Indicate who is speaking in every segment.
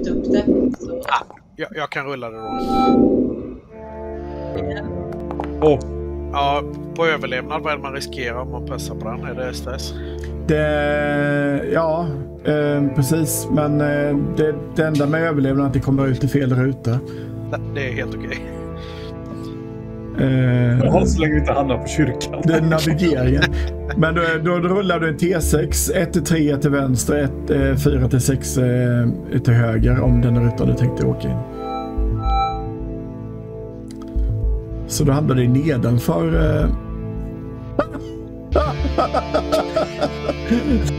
Speaker 1: upp det. Så.
Speaker 2: Jag kan rulla det då.
Speaker 1: Ja.
Speaker 2: Ja, på överlevnad, vad är det man riskerar om man pressar på den? Är det stress?
Speaker 3: Precis. Men det enda med överlevnad är att det kommer ut i fel ruta.
Speaker 2: Det är helt okej.
Speaker 4: Så länge vi inte hamnar på kyrkan.
Speaker 3: Det är navigeringen. Men då rullar du en T6. 1-3 till vänster, 4-6 till höger om den rutan du tänkte åka in. Så då hamnar det nedanför.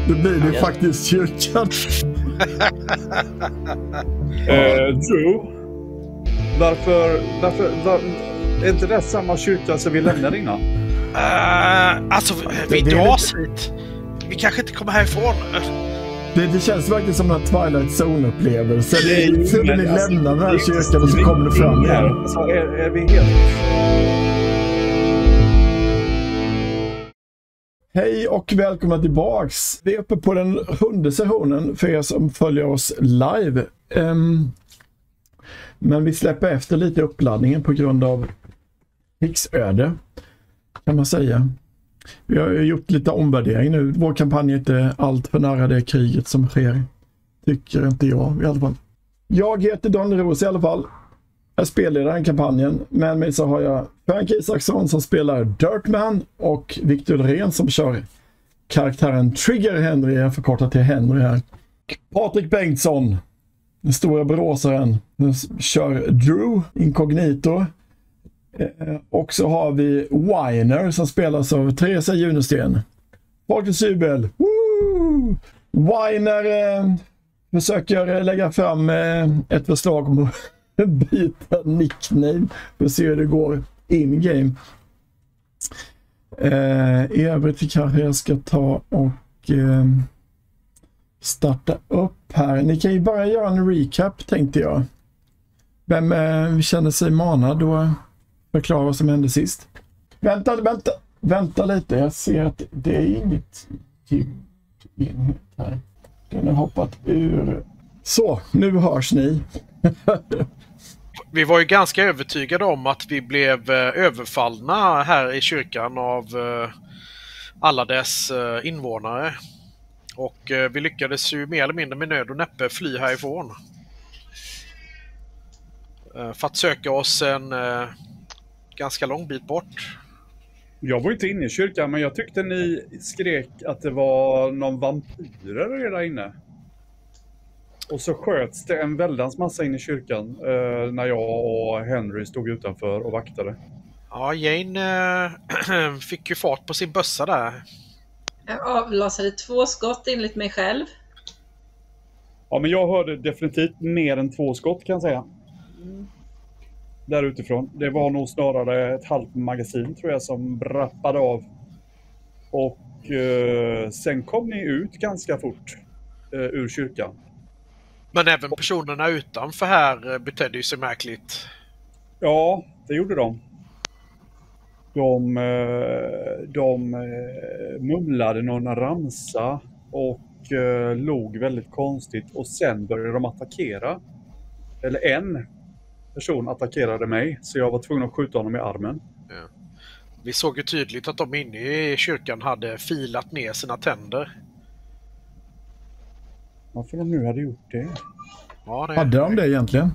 Speaker 3: Då blir det faktiskt kyrkan.
Speaker 4: Drew, varför är inte det samma kyrka som vi lämnade innan?
Speaker 2: Alltså, vi dras hit. Vi kanske inte kommer härifrån.
Speaker 3: Det känns verkligen som en Twilight Zone-upplevelse. Det är så när ni lämnar den här kyrkan och så kommer du fram igen.
Speaker 4: Så är vi helt...
Speaker 3: Hej och välkomna tillbaks. Vi är uppe på den 7:e sessionen för er som följer oss live. Men vi släpper efter lite uppladdningen på grund av krigsöde, kan man säga. Vi har gjort lite omvärdering nu. Vår kampanj är inte allt för nära det kriget som sker. Tycker inte jag i alla fall. Jag heter Don Ros i alla fall. Jag spelar den kampanjen. Med mig så har jag Frank Isaksson som spelar Dirtman och Victor Lorén som kör karaktären Trigger Henry. Jag förkortar till Henry här. Patrik Bengtsson, den stora bråsaren, kör Drew Incognito. Och så har vi Weiner som spelas av Teresa Junesten. Folkets jubel. Woo! Weiner försöker lägga fram ett förslag om att byta nickname för att se hur det går in-game. I övrigt kanske jag ska ta och starta upp här. Ni kan ju bara göra en recap, tänkte jag. Vem känner sig manad och förklara vad som hände sist? Vänta lite. Jag ser att det är inget enhet här. Den har hoppat ur. Så, nu hörs ni.
Speaker 2: Vi var ju ganska övertygade om att vi blev överfallna här i kyrkan av alla dess invånare. Och vi lyckades ju mer eller mindre med nöd och näppe fly härifrån. För att söka oss en ganska lång bit bort.
Speaker 4: Jag var inte inne i kyrkan, men jag tyckte ni skrek att det var någon vampyrer där inne. Och så sköts det en väldans massa in i kyrkan när jag och Henry stod utanför och vaktade.
Speaker 2: Ja, Jane fick ju fart på sin bössa där.
Speaker 1: Jag avlossade 2 skott enligt mig själv.
Speaker 4: Ja, men jag hörde definitivt mer än 2 skott, kan jag säga. Där utifrån. Det var nog snarare ett halvt magasin, tror jag, som brappade av. Och sen kom ni ut ganska fort ur kyrkan.
Speaker 2: Men även personerna utanför här betedde ju sig märkligt.
Speaker 4: Ja, det gjorde de. De mumlade någon ramsa och log väldigt konstigt. Och sen började de attackera. Eller en person attackerade mig, så jag var tvungen att skjuta honom i armen.
Speaker 2: Ja. Vi såg ju tydligt att de inne i kyrkan hade filat ner sina tänder.
Speaker 4: Varför de nu hade gjort det?
Speaker 2: Ja,
Speaker 3: Hade de det egentligen?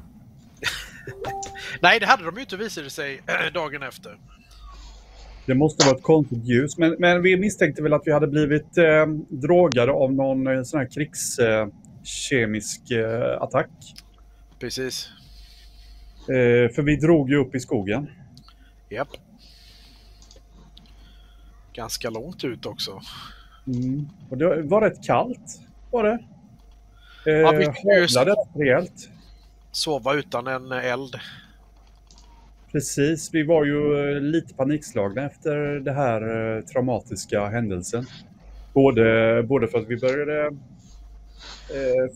Speaker 2: Nej, det hade de ju inte, visade sig dagen efter.
Speaker 4: Det måste vara ett konstigt ljus. Men vi misstänkte väl att vi hade blivit drogade av någon sån här krigskemisk attack.
Speaker 2: Precis.
Speaker 4: För vi drog ju upp i skogen.
Speaker 2: Japp. Ganska långt ut också.
Speaker 4: Och det var rätt kallt, var det.
Speaker 2: Ja, vi
Speaker 4: havlade rejält.
Speaker 2: Sova utan en eld.
Speaker 4: Precis, vi var ju lite panikslagna efter det här traumatiska händelsen. Både för att vi började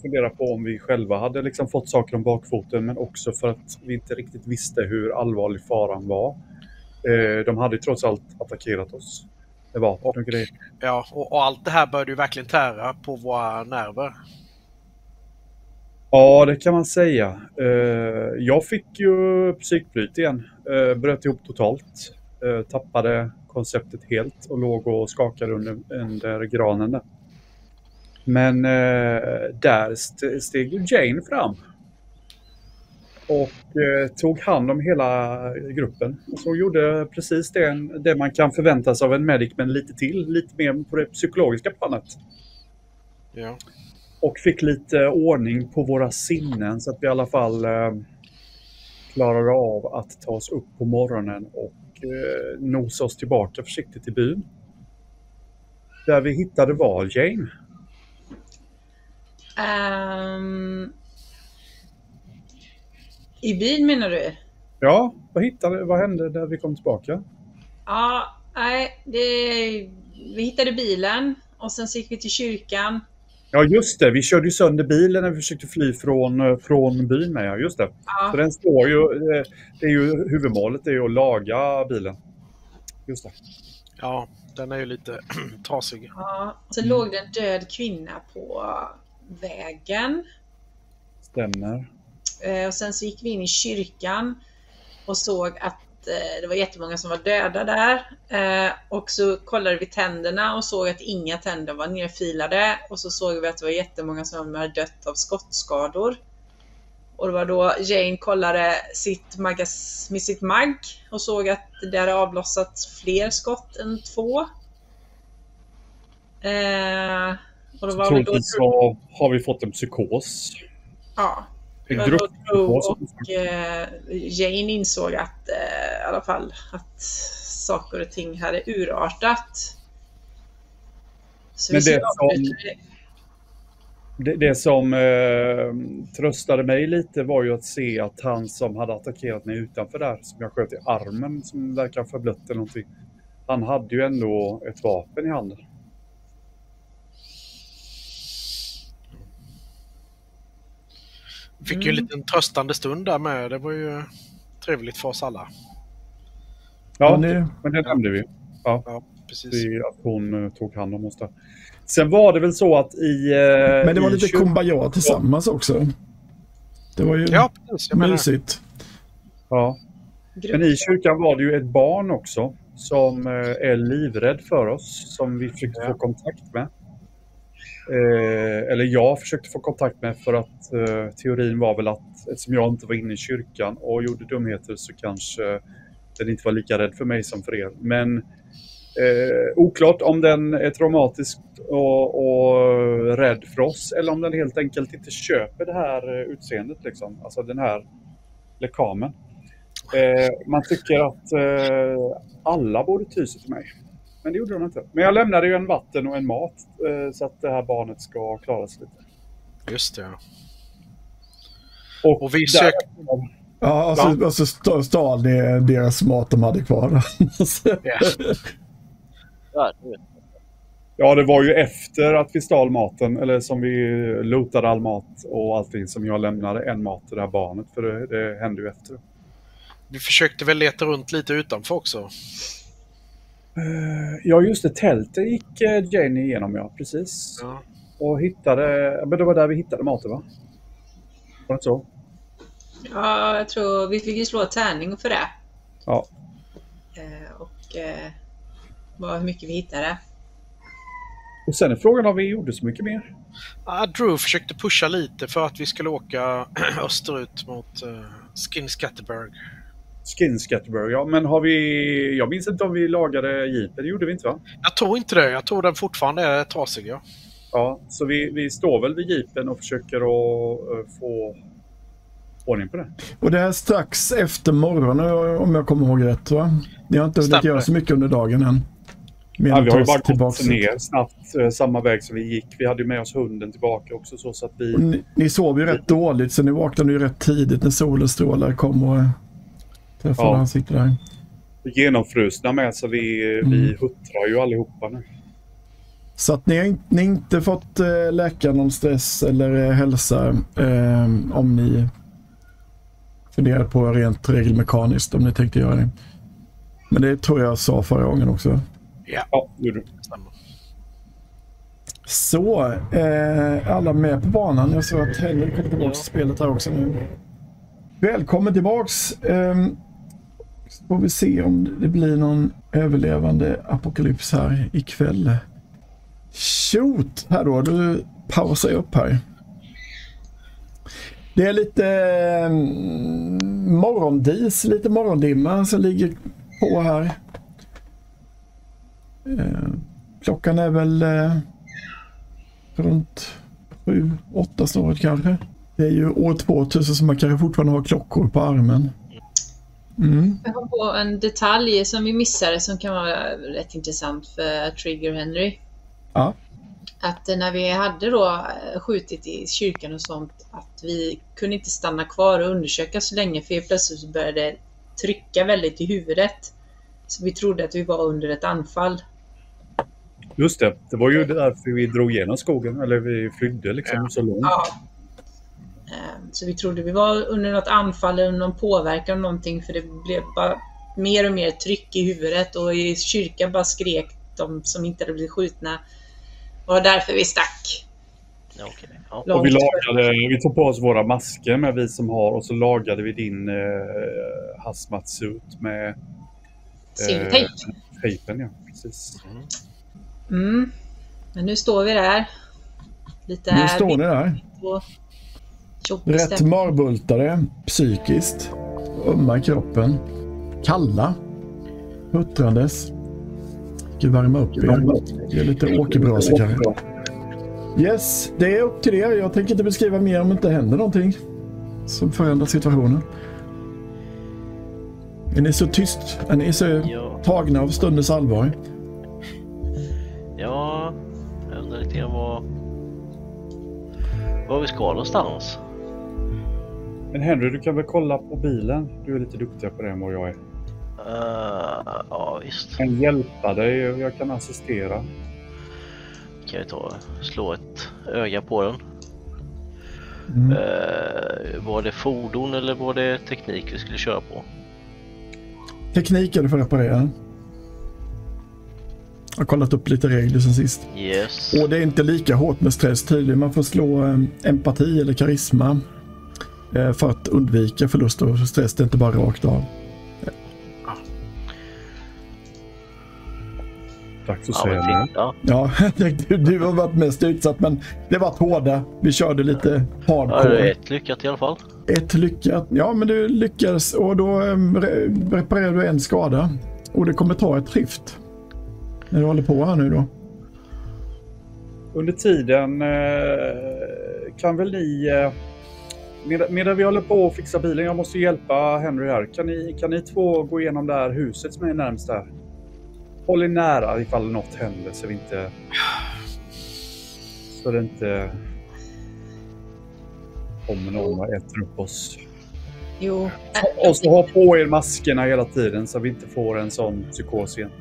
Speaker 4: fundera på om vi själva hade liksom fått saker om bakfoten, men också för att vi inte riktigt visste hur allvarlig faran var. De hade ju trots allt attackerat oss. Det var och grejer.
Speaker 2: Ja, och allt det här började ju verkligen tära på våra nerver.
Speaker 4: Ja, det kan man säga. Jag fick ju psykbryt igen. Bröt ihop totalt. Tappade konceptet helt och låg och skakade under granen där. Men där steg ju Jane fram. Och tog hand om hela gruppen. Och så gjorde precis det man kan förvänta sig av en medic, men lite till. Lite mer på det psykologiska planet.
Speaker 2: Ja.
Speaker 4: Och fick lite ordning på våra sinnen så att vi i alla fall klarade av att ta oss upp på morgonen och nosa oss tillbaka försiktigt till byn. Där vi hittade var Jane.
Speaker 1: I byn menar du?
Speaker 4: Ja, vad hände där vi kom tillbaka?
Speaker 1: Ja, nej, vi hittade bilen och sen gick vi till kyrkan.
Speaker 4: Ja, just det. Vi körde ju sönder bilen när vi försökte fly från byn med. Ja, just det.
Speaker 1: Ja.
Speaker 4: Så den står ju, det är ju huvudmålet är ju att laga bilen. Just det.
Speaker 2: Ja, den är ju lite trasig.
Speaker 1: Ja, så låg det en död kvinna på vägen.
Speaker 4: Stämmer.
Speaker 1: Och sen så gick vi in i kyrkan och såg att det var jättemånga som var döda där. Och så kollade vi tänderna och såg att inga tänder var nerfilade. Och så såg vi att det var jättemånga som hade dött av skottskador. Och det var då Jane kollade med sitt mag och såg att det hade avlossats fler skott än 2. Och då var
Speaker 4: Troligtvis så har vi fått en psykos.
Speaker 1: Ja. Och Jane insåg att i alla fall att saker och ting hade urartat. Så
Speaker 4: men det som tröstade mig lite var ju att se att han som hade attackerat mig utanför där, som jag sköt i armen, som verkar förblött eller någonting, han hade ju ändå ett vapen i handen.
Speaker 2: Fick ju en liten tröstande stund där med. Det var ju trevligt för oss alla.
Speaker 4: Ja, men det nämnde vi.
Speaker 2: Ja, precis.
Speaker 4: Att hon tog hand om oss där. Sen var det väl så att
Speaker 3: men det var lite kumbaya tillsammans också. Det var ju mysigt.
Speaker 4: Ja. Men i kyrkan var det ju ett barn också som är livrädd för oss, som vi försökte få kontakt med. Eller jag försökte få kontakt med, för att teorin var väl att eftersom jag inte var inne i kyrkan och gjorde dumheter så kanske den inte var lika rädd för mig som för er. Men oklart om den är traumatisk och rädd för oss, eller om den helt enkelt inte köper det här utseendet liksom. Alltså den här lekamen. Man tycker att alla borde ty sig till mig. Men det gjorde de inte. Men jag lämnade ju en vatten och en mat så att det här barnet ska klara sig lite.
Speaker 2: Just det.
Speaker 4: Och
Speaker 2: vi sökte...
Speaker 3: Ja, alltså stal deras mat de hade kvar.
Speaker 4: Ja, det var ju efter att vi stal maten, eller som vi lootade all mat och allting, som jag lämnade en mat till det här barnet, för det hände ju efter.
Speaker 2: Vi försökte väl leta runt lite utanför också.
Speaker 4: Ja, just det. Tältet gick Jane igenom, ja. Precis.
Speaker 2: Ja.
Speaker 4: Och hittade... Men det var där vi hittade maten, va? Var det så?
Speaker 1: Ja, jag tror vi fick ju slå tärning för det.
Speaker 4: Ja.
Speaker 1: Hur mycket vi hittade.
Speaker 4: Och sen är frågan om vi gjorde så mycket mer.
Speaker 2: Drew försökte pusha lite för att vi skulle åka österut mot Skinscatterburg.
Speaker 4: Skinscatterburg, ja. Men har vi... Jag minns inte om vi lagade jeepen. Det gjorde vi inte, va?
Speaker 2: Jag tror inte det. Jag tror den fortfarande är trasig, ja.
Speaker 4: Ja, så vi står väl vid jeepen och försöker att få ordning på det.
Speaker 3: Och det är strax efter morgonen, om jag kommer ihåg rätt, va? Ni har inte hunnit göra så mycket under dagen än.
Speaker 4: Vi har ju bara gått ner snabbt samma väg som vi gick. Vi hade ju med oss hunden tillbaka också, så att vi...
Speaker 3: Ni sov ju rätt dåligt, så ni vaknade ju rätt tidigt när solens strålar kom och träffade ansiktet där.
Speaker 4: Genomfrusna med, så vi huttrar ju allihopa nu.
Speaker 3: Så att ni har inte fått läka någon stress eller hälsa om ni funderar på rent regelmekaniskt, om ni tänkte göra det. Men det tror jag sa förra gången också.
Speaker 2: Ja,
Speaker 4: gjorde du.
Speaker 3: Så, alla med på banan. Jag såg att Henrik kommer tillbaka till spelet här också nu. Välkommen tillbaks. Så får vi se om det blir någon överlevande apokalyps här ikväll. Shoot! Här då, du pausar upp här. Det är lite morgondis, lite morgondimma som ligger på här. Klockan är väl runt 7-8 snart kanske. Det är ju år 2000 så man kanske fortfarande har klockor på armen.
Speaker 1: Jag kom på en detalj som vi missade som kan vara rätt intressant för Trigger Henry.
Speaker 3: Ja.
Speaker 1: Att när vi hade då skjutit i kyrkan och sånt, att vi kunde inte stanna kvar och undersöka så länge, för plötsligt så började det trycka väldigt i huvudet. Så vi trodde att vi var under ett anfall.
Speaker 4: Just det, det var ju därför vi drog igenom skogen, eller vi flydde liksom så långt.
Speaker 1: Ja. Så vi trodde vi var under något anfall eller någon påverkan av någonting, för det blev bara mer och mer tryck i huvudet, och i kyrkan bara skrek de som inte hade blivit skjutna. Och det var därför vi stack.
Speaker 5: Okay. Ja.
Speaker 4: Och vi tog på oss våra masker med vi som har, och så lagade vi din hazmat suit med
Speaker 1: silvertejp.
Speaker 4: Tejpen, ja, precis.
Speaker 1: Men nu står vi där. Lite
Speaker 3: nu står ni där. Rätt marbultare, psykiskt, ömma i kroppen, kalla, huttrandes. Ska värma upp er. Det är lite åkerbrasa kanske. Yes, det är upp till er. Jag tänker inte beskriva mer om det inte händer någonting som förändrar situationen. Är ni så tyst? Är ni så tagna av stundens allvar?
Speaker 5: Ja, jag undrar lite grann var vi ska någonstans.
Speaker 4: Men Henry, du kan väl kolla på bilen? Du är lite duktigare på det än vad jag är.
Speaker 5: Ja, visst.
Speaker 4: Jag kan hjälpa dig, jag kan assistera.
Speaker 5: Kan jag slå ett öga på den? Var det fordon eller var det teknik vi skulle köra på?
Speaker 3: Teknik är det för att reparera. Jag har kollat upp lite regler sen sist.
Speaker 5: Yes.
Speaker 3: Och det är inte lika hårt med stress tydligen. Man får slå empati eller karisma för att undvika förlust av stress. Det är inte bara rakt av.
Speaker 4: Dags att säga det.
Speaker 3: Ja, du har varit mest utsatt, men det var hårda. Vi körde lite hardcore.
Speaker 5: Ja, det är ett lyckat i alla fall.
Speaker 3: Ett lyckat. Ja, men du lyckades, och då reparerar du en skada. Och det kommer ta ett skift. När du håller på här nu då.
Speaker 4: Under tiden kan väl ni... Medan vi håller på att fixa bilen, jag måste hjälpa Henry här. Kan ni två gå igenom det här huset som är närmast där? Håll er nära ifall något händer så det inte kommer någon och äter upp oss.
Speaker 1: Jo.
Speaker 4: Och så ha på er maskerna hela tiden så vi inte får en sån psykos igen.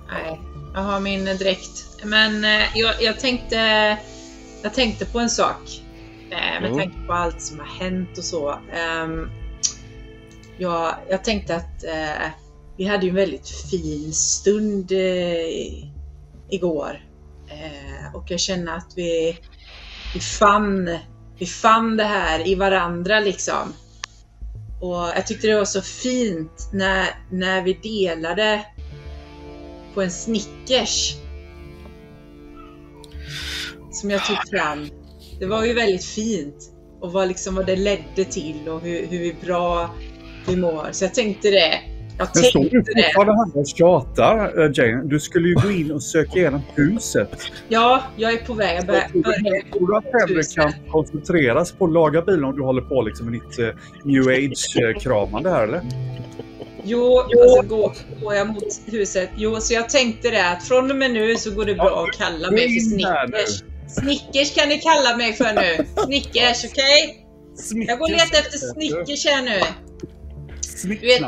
Speaker 1: Nej, jag har min dräkt. Men jag tänkte på en sak. Med tanke på allt som har hänt och så. Jag tänkte att vi hade ju en väldigt fin stund igår. Och jag känner att vi fann det här i varandra liksom. Och jag tyckte det var så fint när vi delade på en Snickers som jag tog fram. Det var ju väldigt fint, och vad det ledde till och hur bra vi mår. Så jag tänkte det. Jag tänkte det.
Speaker 4: Vad det handlar tjatar, Jane. Du skulle ju gå in och söka igenom huset.
Speaker 1: Ja, jag är på väg att börja.
Speaker 4: Tror du att Henry kan koncentreras på att laga bilen om du håller på liksom med ditt new age-kramande här, eller?
Speaker 1: Jo, och så går jag mot huset. Jo, så jag tänkte det att från och med nu så går det bra att kalla mig för Snickers. Snickers kan ni kalla mig för nu. Snickers, okej? Jag går och letar efter Snickers här nu. Du vet,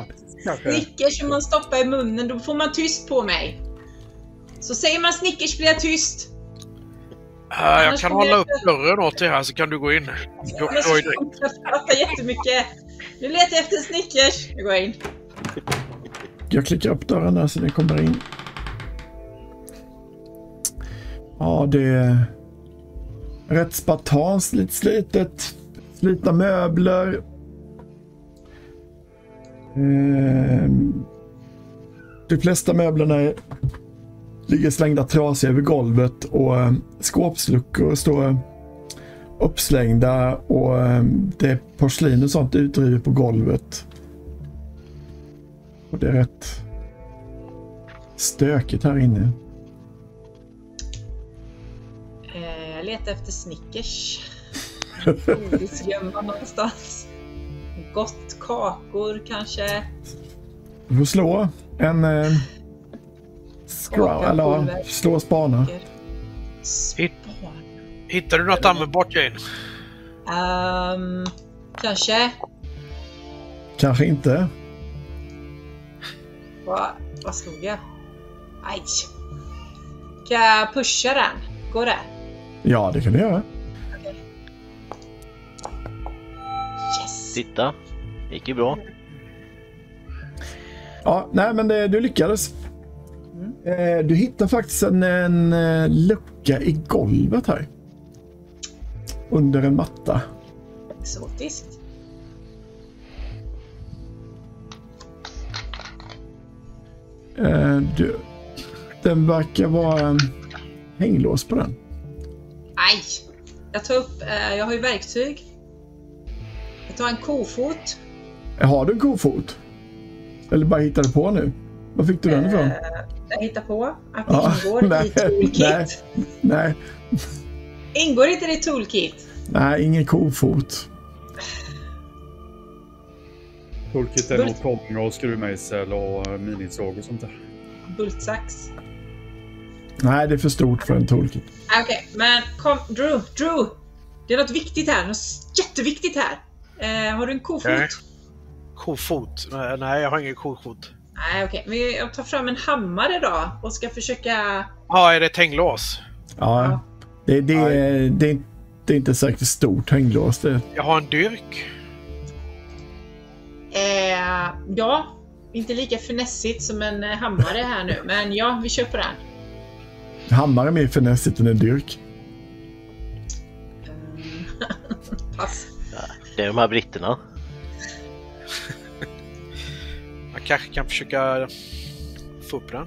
Speaker 1: Snickers som man stoppar i munnen, då får man tyst på mig. Så säger man Snickers blir jag tyst.
Speaker 2: Jag kan hålla upp dörren åt dig här så kan du gå in.
Speaker 1: Jag pratar jättemycket. Nu letar jag efter Snickers. Jag går in.
Speaker 3: Jag klickar upp dörren där så den kommer in. Ja, det är rätt spartanskt, lite slitet. Slitna möbler. De flesta möblerna ligger slängda trasiga över golvet och skåpsluckor står uppslängda och det är porslin och sånt utdrivet på golvet. Och det är rätt stökigt här inne.
Speaker 1: Jag letar efter Snickers. Godisgömma någonstans. Gott, kakor kanske.
Speaker 3: Du får slå en slå spana.
Speaker 2: Hittar du något användbart, Jane?
Speaker 1: Kanske.
Speaker 3: Kanske inte.
Speaker 1: Vad slog jag? Aj. Kan jag pusha den? Går det?
Speaker 3: Ja, det kan du göra.
Speaker 1: Okay. Yes.
Speaker 5: Titta, det gick ju bra.
Speaker 3: Ja, nej men du lyckades. Du hittar faktiskt en lucka i golvet här. Under en matta.
Speaker 1: Exotiskt.
Speaker 3: Den verkar vara en hänglås på den.
Speaker 1: Aj! Jag tar upp, jag har ju verktyg. Jag tar en kofot.
Speaker 3: Har du en kofot? Eller bara hittade på nu? Var fick du den ifrån?
Speaker 1: Jag hittar på att det ingår i toolkit.
Speaker 3: Nej.
Speaker 1: Ingår inte det i toolkit?
Speaker 3: Nej, ingen kofot.
Speaker 4: Toolkit är nog tång och skruvmejsel och minisåg och sånt där.
Speaker 1: Bultsax.
Speaker 3: Nej, det är för stort för en toolkit.
Speaker 1: Okej, men kom, Drew! Det är något viktigt här, något jätteviktigt här. Har du en kofot?
Speaker 2: Okay. Kofot? Nej, jag har ingen kofot.
Speaker 1: Nej, okej. Men jag tar fram en hammare då och ska försöka...
Speaker 2: Ja, är det ett hänglås?
Speaker 3: Ja. Det är inte säkert stort hänglås. Det.
Speaker 2: Jag har en dyrk.
Speaker 1: Ja, inte lika finessigt som en hammare här nu. Men ja, vi kör på den.
Speaker 3: Hammare är mer finessigt än en dyrk.
Speaker 1: Pass.
Speaker 5: Ja, det är de här britterna.
Speaker 2: Man kanske kan försöka få upp den.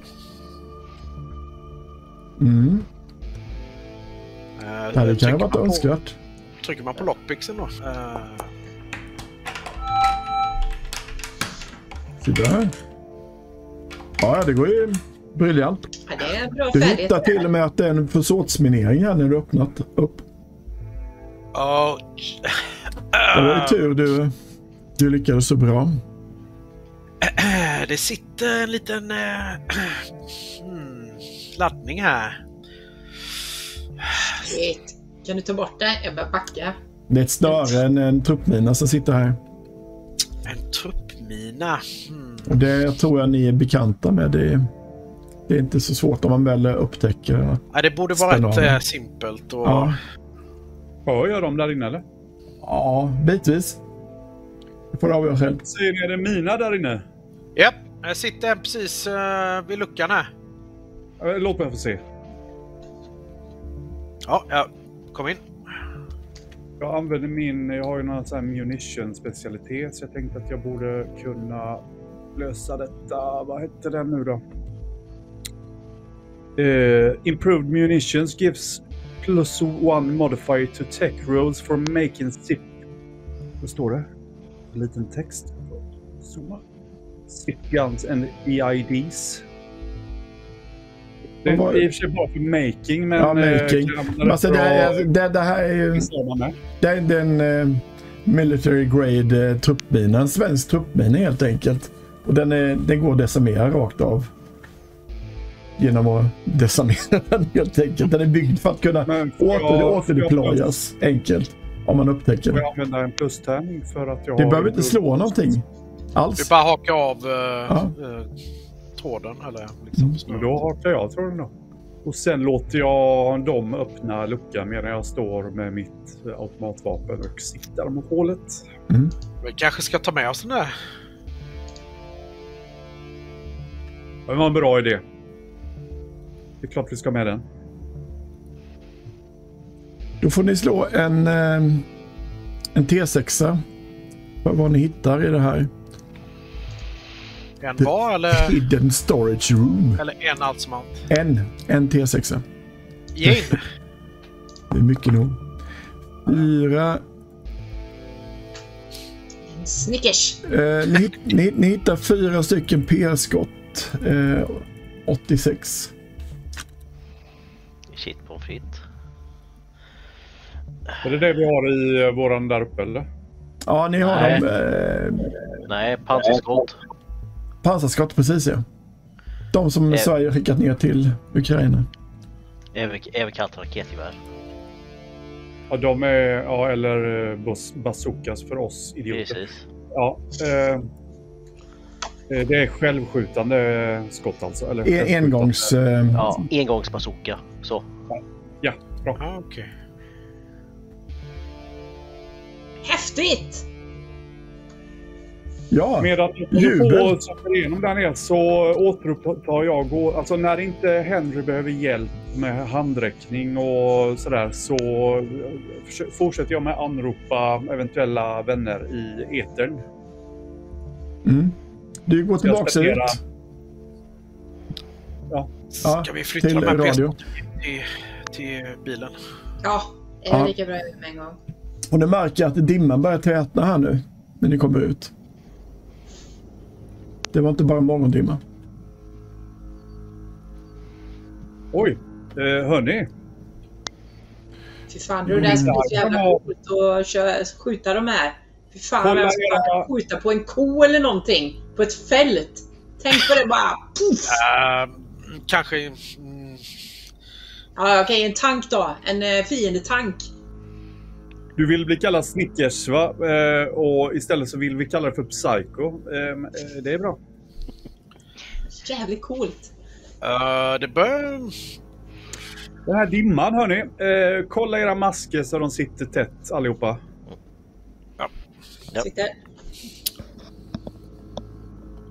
Speaker 3: Ja, det kan ha varit önskvärt.
Speaker 2: Trycker man på lockpixen då?
Speaker 3: Så där. Ja, det går ju briljant.
Speaker 1: Ja, det är bra
Speaker 3: du
Speaker 1: färdigt.
Speaker 3: hittar till och med att det är en försortsminering här när du öppnat upp. Det var ju tur du lyckades så bra.
Speaker 2: Det sitter en liten laddning här.
Speaker 1: Kan du ta bort det? Jag börjar backa.
Speaker 3: Det är ett större än en truppmina som sitter här.
Speaker 2: En truppmina?
Speaker 3: Och det tror jag ni är bekanta med. Det är inte så svårt om man väl upptäcker.
Speaker 2: Ja, det borde vara rätt simpelt. Och...
Speaker 3: Ja.
Speaker 4: Gör de där inne eller?
Speaker 3: Ja, bitvis. Det får du avgöra själv.
Speaker 4: Ser ni, är det mina där inne?
Speaker 2: Japp, jag sitter precis vid luckan här.
Speaker 4: Låt mig få se.
Speaker 2: Ja, kom in.
Speaker 4: Jag använder jag har ju någon sån här munition specialitet så jag tänkte att jag borde kunna lösa detta. Vad heter den nu då? Improved munitions gives +1 modifier to tech rolls for making zip. Vad står det? En liten text. Zooma. Zip guns and EIDs. Det är i och för sig bara för making, men...
Speaker 3: Ja, making. Alltså det här är ju... Det är den military grade truppmina. En svensk truppmina helt enkelt. Och den går att decimera rakt av. Genom att decimera den helt enkelt. Den är byggd för att kunna återdeployas enkelt. Om man upptäcker det.
Speaker 4: Jag använder en plustärning för att jag...
Speaker 3: Du behöver inte slå någonting alls.
Speaker 2: Du bara hakar av tråden eller liksom.
Speaker 4: Men då hakar jag tråden då. Och sen låter jag dem öppna luckan medan jag står med mitt automatvapen och siktar mot hålet.
Speaker 2: Vi kanske ska ta med oss den där.
Speaker 4: Det var en bra idé. Det är klart vi ska med den.
Speaker 3: Då får ni slå en T6 för vad ni hittar i det här.
Speaker 2: En var eller?
Speaker 3: Hidden storage room.
Speaker 2: Eller en allt som allt?
Speaker 3: En T6.
Speaker 2: Ge in!
Speaker 3: Det är mycket nog. 4.
Speaker 1: Snickers.
Speaker 3: Ni hittar 4 stycken PR-skott. 86.
Speaker 5: Shit på fit.
Speaker 4: Är det vi har i våran där uppe eller?
Speaker 3: Ja, ni har
Speaker 5: Nej.
Speaker 3: dem.
Speaker 5: Nej, pansarskott.
Speaker 3: Pansarskott, precis ja. De som Sverige skickat ner till Ukraina.
Speaker 5: Även kallat raketgevär.
Speaker 4: Ja, de är, ja, eller bazookas för oss idioter.
Speaker 5: Precis.
Speaker 4: Ja, det är självskjutande skott alltså. Eller
Speaker 3: Engångs...
Speaker 5: Ja, engångsbazooka. Så.
Speaker 4: Ja, bra.
Speaker 2: Ja, okej.
Speaker 1: Häftigt!
Speaker 3: Ja,
Speaker 4: Medan
Speaker 3: jubel.
Speaker 4: jag får igenom där nere så återupptar jag alltså när inte Henry behöver hjälp med handräckning och sådär så fortsätter jag med att anropa eventuella vänner i etern.
Speaker 3: Du går tillbaka ut.
Speaker 4: Ja.
Speaker 2: Ska vi flytta
Speaker 3: till
Speaker 2: de här
Speaker 3: radio.
Speaker 2: till bilen?
Speaker 1: Ja, det är lika bra med en gång.
Speaker 3: Och du märker att dimman börjar tätna här nu när ni kommer ut. Det var inte bara morgondimma.
Speaker 4: Oj, hörni.
Speaker 1: Fy fan, det där ska bli så jävla coolt att skjuta de här. Fy fan, vem ska skjuta på en ko eller någonting? På ett fält. Tänk på det bara. Puff.
Speaker 2: Kanske...
Speaker 1: Ja, okej, en tank då. En fiendetank.
Speaker 4: Du vill bli kallad Snickers, va? Och istället så vill vi kalla det för Psycho. Det är bra.
Speaker 1: Jävligt coolt.
Speaker 2: Det bör...
Speaker 4: Den här dimman, hörni. Kolla era masker så de sitter tätt allihopa.
Speaker 5: Ja.
Speaker 1: Sitter.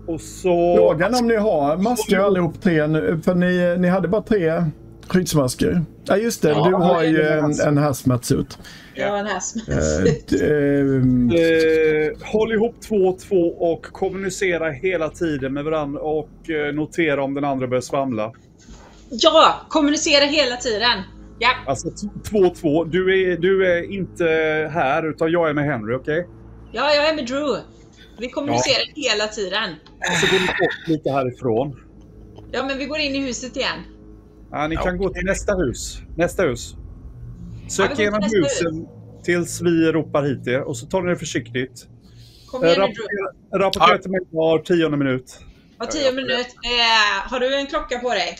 Speaker 4: Och så...
Speaker 3: Frågan om ni har masker allihop 3 nu, för ni hade bara 3 skyddsmasker. Ja just det, du har ju en hazmat-suit.
Speaker 1: Ja, en hazmat-suit.
Speaker 4: Håll ihop 2 och 2 och kommunicera hela tiden med varandra och notera om den andra börjar svamla.
Speaker 1: Ja, kommunicera hela tiden. Ja.
Speaker 4: Alltså 2 och 2. Du är inte här utan jag är med Henry, okej? Okay?
Speaker 1: Ja, jag är med Drew. Vi kommunicerar hela tiden.
Speaker 4: Och så går ni bort lite härifrån.
Speaker 1: Ja, men vi går in i huset igen.
Speaker 4: Ja, ni kan gå till nästa hus. Nästa hus. Sök igenom husen tills vi ropar hit er. Och så tar ni det försiktigt.
Speaker 1: Kom igen,
Speaker 4: rapportera till mig var 10:e minut.
Speaker 1: Var 10 minut. Har du en klocka på dig?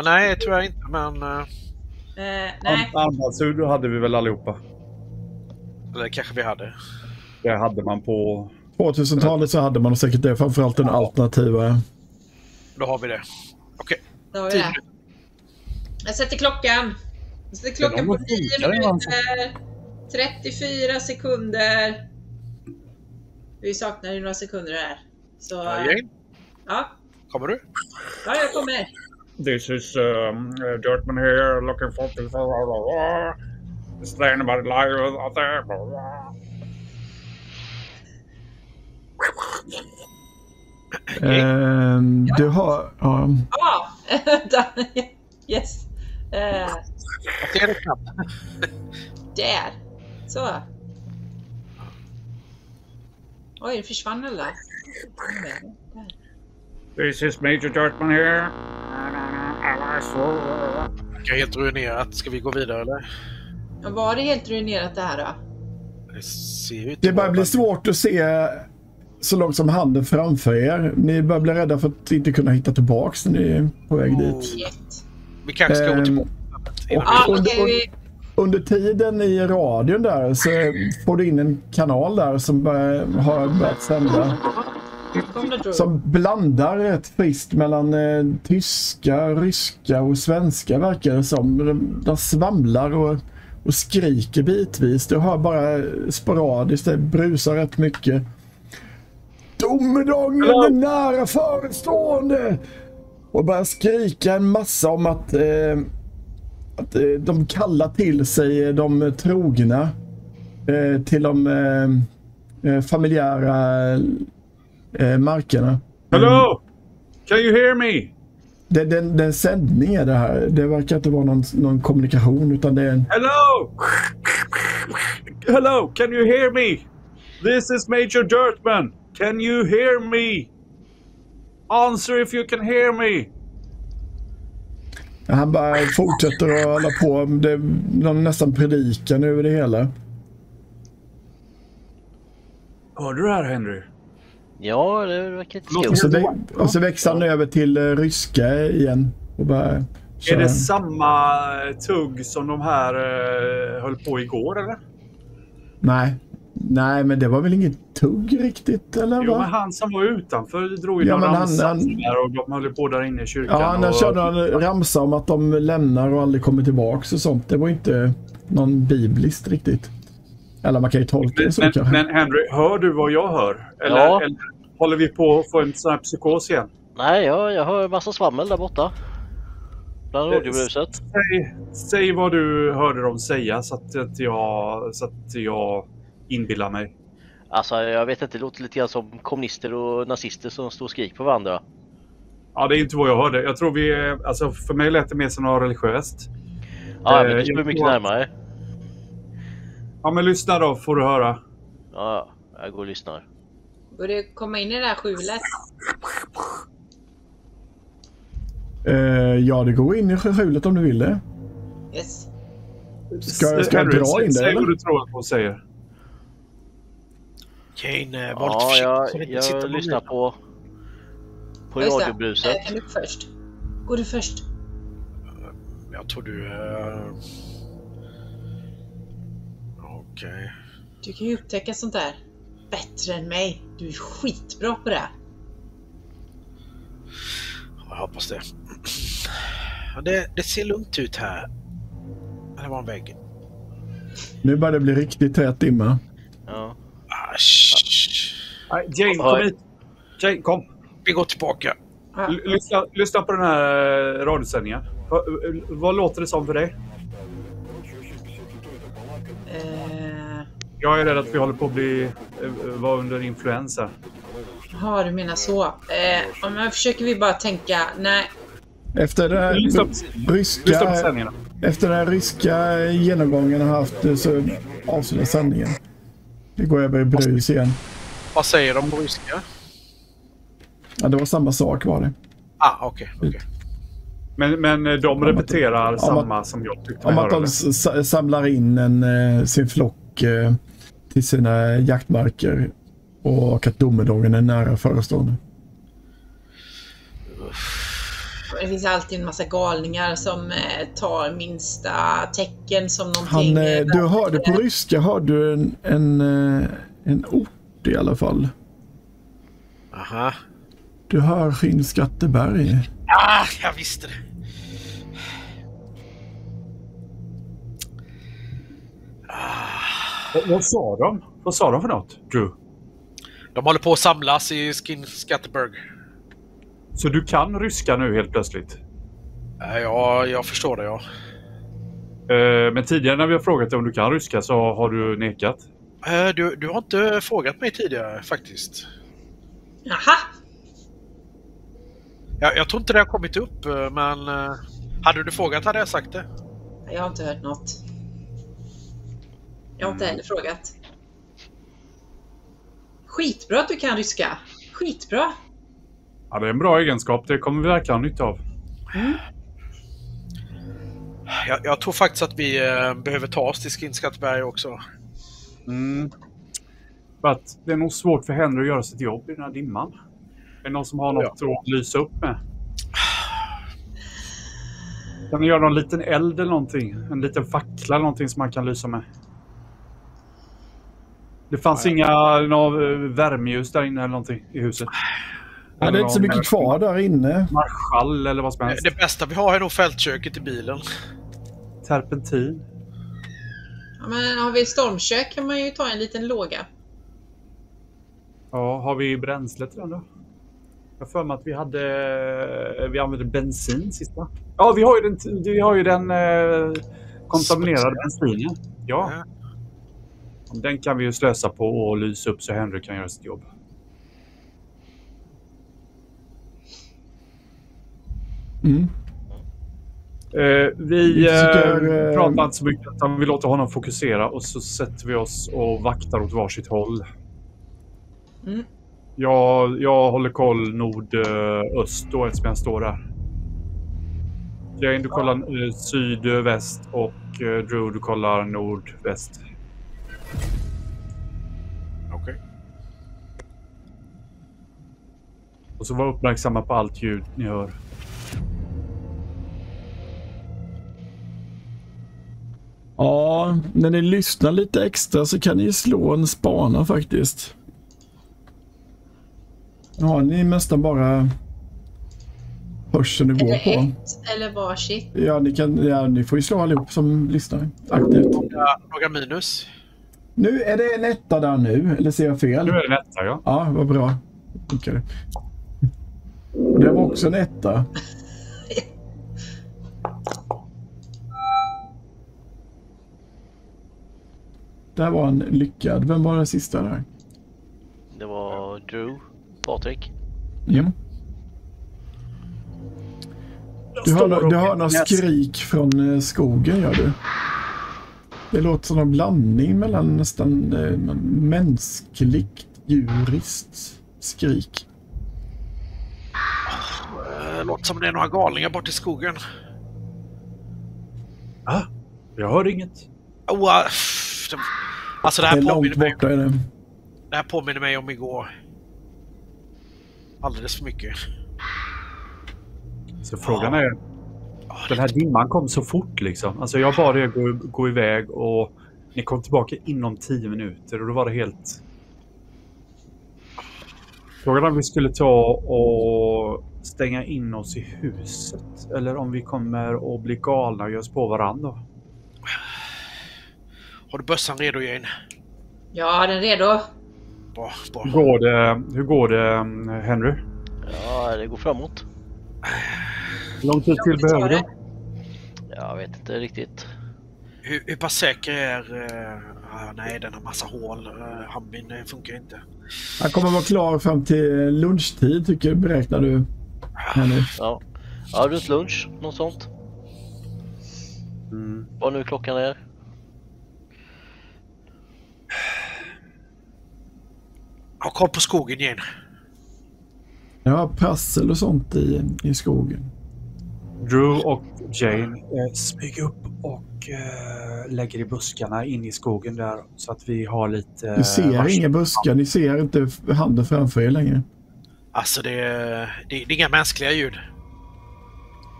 Speaker 2: Nej, tyvärr inte, men...
Speaker 1: Nej.
Speaker 4: Anfallsur hade vi väl allihopa.
Speaker 2: Eller kanske vi hade.
Speaker 4: Det hade man på...
Speaker 3: 2000-talet så hade man säkert det, framförallt den alternativa.
Speaker 2: Då har vi det. Okej.
Speaker 1: Då har vi det. Jag sätter klockan. Jag sätter klockan på 9 minuter. 34 sekunder. Vi saknar ju några sekunder här. Så... Ja.
Speaker 2: Kommer du?
Speaker 1: Ja, jag kommer.
Speaker 4: This is Dirtman here looking for people. Is there anybody live out there?
Speaker 3: Du har...
Speaker 1: Ja. Yes.
Speaker 2: Det är det knappt.
Speaker 1: Där. Så. Oj, det försvann alla.
Speaker 4: This is Major Dirtman here.
Speaker 2: Det är helt ruinerat. Ska vi gå vidare eller?
Speaker 1: Var det helt ruinerat det här då?
Speaker 2: Det ser ju inte.
Speaker 3: Det börjar bli svårt att se så långt som handen framför er. Ni börjar bli rädda för att inte kunna hitta tillbaks när ni är på väg dit.
Speaker 2: Vi kanske ska gå tillbaka.
Speaker 3: Under tiden i radion där så får du in en kanal där som har börjat sända. Som blandar rätt friskt mellan tyska, ryska och svenska verkar det som. De svamlar och skriker bitvis. Du hör bara sporadiskt, det brusar rätt mycket. Domedagen är nära förestående! Och börjar skrika en massa om att att de kallar till sig de trogna till de familjära markerna.
Speaker 4: Hello! Can you hear me?
Speaker 3: Den sändning är det här. Det verkar inte vara någon kommunikation utan det är en...
Speaker 4: Hello! Hello, can you hear me? This is Major Dirtman. Can you hear me? Answer if you can hear me.
Speaker 3: Han bara fortsätter att hålla på. De nästan predikar nu över det hela.
Speaker 4: Hör du det här, Henry?
Speaker 5: Ja, det verkar inte
Speaker 3: Och så växer han över till ryska igen. Och bara
Speaker 4: är det samma tugg som de här höll på igår, eller?
Speaker 3: Nej, men det var väl inget tugg riktigt, eller?
Speaker 4: Jo, men han som var utanför drog ju några ramsar och de höll på där inne i kyrkan.
Speaker 3: Ja, han körde en ramsa om att de lämnar och aldrig kommer tillbaks och sånt. Det var inte någon bibliskt riktigt. Eller man kan ju tolka det så kanske.
Speaker 4: Men Henry, hör du vad jag hör? Eller håller vi på att få en sån här psykos igen?
Speaker 5: Nej, jag hör en massa svammel där borta. Bland radiobruset.
Speaker 4: Säg vad du hörde dem säga så att jag inbillar mig.
Speaker 5: Alltså, jag vet inte, det låter lite grann som kommunister och nazister som står och skriker på varandra.
Speaker 4: Ja, det är inte vad jag hörde. Jag tror alltså för mig lät det mer som något religiöst.
Speaker 5: Ja, men du står mycket närmare.
Speaker 4: Ja, men lyssna då, får du höra.
Speaker 5: Ja, jag går och lyssnar.
Speaker 1: Börjar du komma in i det här skjulet?
Speaker 3: Ja, det går in i skjulet om du vill det.
Speaker 1: Yes.
Speaker 3: Ska jag dra in det, eller?
Speaker 4: Säg vad du tror att hon säger.
Speaker 2: Jane,
Speaker 5: jag lyssnar på radiobruset.
Speaker 1: Kan du först? Går du först?
Speaker 2: Jag tror du... Okej.
Speaker 1: Du kan ju upptäcka sånt där bättre än mig. Du är skitbra på det.
Speaker 2: Jag hoppas det. Det ser lugnt ut här. Det var en vägg.
Speaker 3: Nu börjar det bli riktigt tät dimma.
Speaker 5: Ja.
Speaker 4: Jane, kom hit. Jane, kom.
Speaker 2: Vi går tillbaka.
Speaker 4: Lyssna på den här radiosändningen. Vad låter det som för dig? Jag är rädd att vi håller på att vara under influensa.
Speaker 1: Ja, du menar så. Men försöker vi bara tänka, nej.
Speaker 3: Efter den här ryska genomgången har haft så avslutar sändningen. Det går över i brus igen.
Speaker 2: Vad säger de på ryska?
Speaker 3: Ja, det var samma sak var det.
Speaker 2: Okej.
Speaker 4: Men de repeterar samma som jag tyckte.
Speaker 3: Om att de samlar in sin flock till sina jaktmarker och att domedagen är nära förestående.
Speaker 1: Det finns alltid en massa galningar som tar minsta tecken som någonting.
Speaker 3: Du hörde på ryska, hörde du en ort i alla fall.
Speaker 2: Aha.
Speaker 3: Du hör Skinnskatteberg.
Speaker 2: Jag visste det.
Speaker 4: Vad sa de? Vad sa de för något, Drew?
Speaker 2: De håller på att samlas i Skinnskatteberg.
Speaker 4: Så du kan ryska nu helt plötsligt?
Speaker 2: Ja, jag förstår det, ja.
Speaker 4: Men tidigare när vi har frågat dig om du kan ryska så har du nekat.
Speaker 2: Du har inte frågat mig tidigare, faktiskt.
Speaker 1: Jaha!
Speaker 2: Jag tror inte det har kommit upp, men hade du frågat hade jag sagt det.
Speaker 1: Jag har inte hört något. Jag har inte heller frågat. Skitbra att du kan ryska. Skitbra.
Speaker 4: Ja, det är en bra egenskap. Det kommer vi verkligen ha nytta av.
Speaker 2: Jag tror faktiskt att vi behöver ta oss till Skinnskatteberg också.
Speaker 4: Det är nog svårt för Henry att göra sitt jobb i den här dimman. Är det någon som har något att lysa upp med? Kan ni göra någon liten eld eller någonting? En liten fackla eller någonting som man kan lysa med? Det fanns inga värmeljus där inne eller någonting i huset.
Speaker 3: Ja, det är inte så mycket kvar där inne.
Speaker 4: Marschall eller vad som helst.
Speaker 2: Det bästa vi har är nog fältköket i bilen.
Speaker 4: Terpentin.
Speaker 1: Ja, men har vi ett stormkök kan man ju ta en liten låga.
Speaker 4: Ja, har vi bränsle till den då? Jag för mig att vi använde bensin sista. Ja, vi har ju den kontaminerade bensinen. Ja. Den kan vi ju slösa på och lysa upp så Henry kan göra sitt jobb.
Speaker 3: Mm.
Speaker 4: Vi pratar inte så mycket utan vi låter honom fokusera och så sätter vi oss och vaktar åt varsitt håll.
Speaker 1: Mm.
Speaker 4: Jag håller koll nordöst då eftersom jag står där. Jane, du kollar sydväst och Drew, du kollar nordväst.
Speaker 2: Okej.
Speaker 4: Och så var uppmärksamma på allt ljud ni hör.
Speaker 3: Ja, när ni lyssnar lite extra så kan ni slå en spana faktiskt. Nu har ni nästan bara hörseln att gå
Speaker 1: Eller
Speaker 3: på.
Speaker 1: ett eller varsitt.
Speaker 3: Ja, ni får ju slå allihop som lyssnar aktivt.
Speaker 2: Några minus.
Speaker 3: Nu är det en etta där nu, eller ser jag fel?
Speaker 4: Nu är det en etta, ja.
Speaker 3: Ja, vad bra. Okay. Och det var också en etta. Det var en lyckad. Vem var den sista där?
Speaker 5: Det var Drew, Patrik.
Speaker 3: Mm. Du hör någon skrik från skogen, gör du? Det låter som en blandning mellan nästan mänskligt djuriskt skrik.
Speaker 2: Det låter som det är några galningar bort i skogen.
Speaker 4: Jag hör inget.
Speaker 2: Alltså det
Speaker 3: Det är
Speaker 2: här
Speaker 3: långt
Speaker 2: påminner mig,
Speaker 3: borta. Är det.
Speaker 2: det här påminner mig om igår. Alldeles för mycket.
Speaker 4: Så frågan är... Den här dimman kom så fort liksom. Alltså jag bad er gå iväg och ni kom tillbaka inom 10 minuter och då var det helt... Frågan om vi skulle ta och stänga in oss i huset eller om vi kommer att bli galna och göra oss på varandra.
Speaker 2: Har du bössan redo, Jane?
Speaker 1: Ja, den är redo.
Speaker 2: Bra.
Speaker 4: Hur går det, Henry?
Speaker 5: Ja, det går framåt.
Speaker 4: Hur lång tid till behöver du?
Speaker 5: Jag vet inte riktigt.
Speaker 2: Hur pass säker är... nej, den har massa hål. Hambin funkar inte.
Speaker 3: Han kommer vara klar fram till lunchtid, beräknar du? Henry.
Speaker 5: Ja, runt lunch, något sånt. Vad nu klockan är.
Speaker 2: Ha koll på skogen igen.
Speaker 3: Ja, prassel och sånt i skogen.
Speaker 4: Drew och Jane smyger upp och lägger i buskarna in i skogen där så att vi har lite...
Speaker 3: Du ser inga buskar, ni ser inte handen framför er längre.
Speaker 2: Alltså det är inga mänskliga ljud.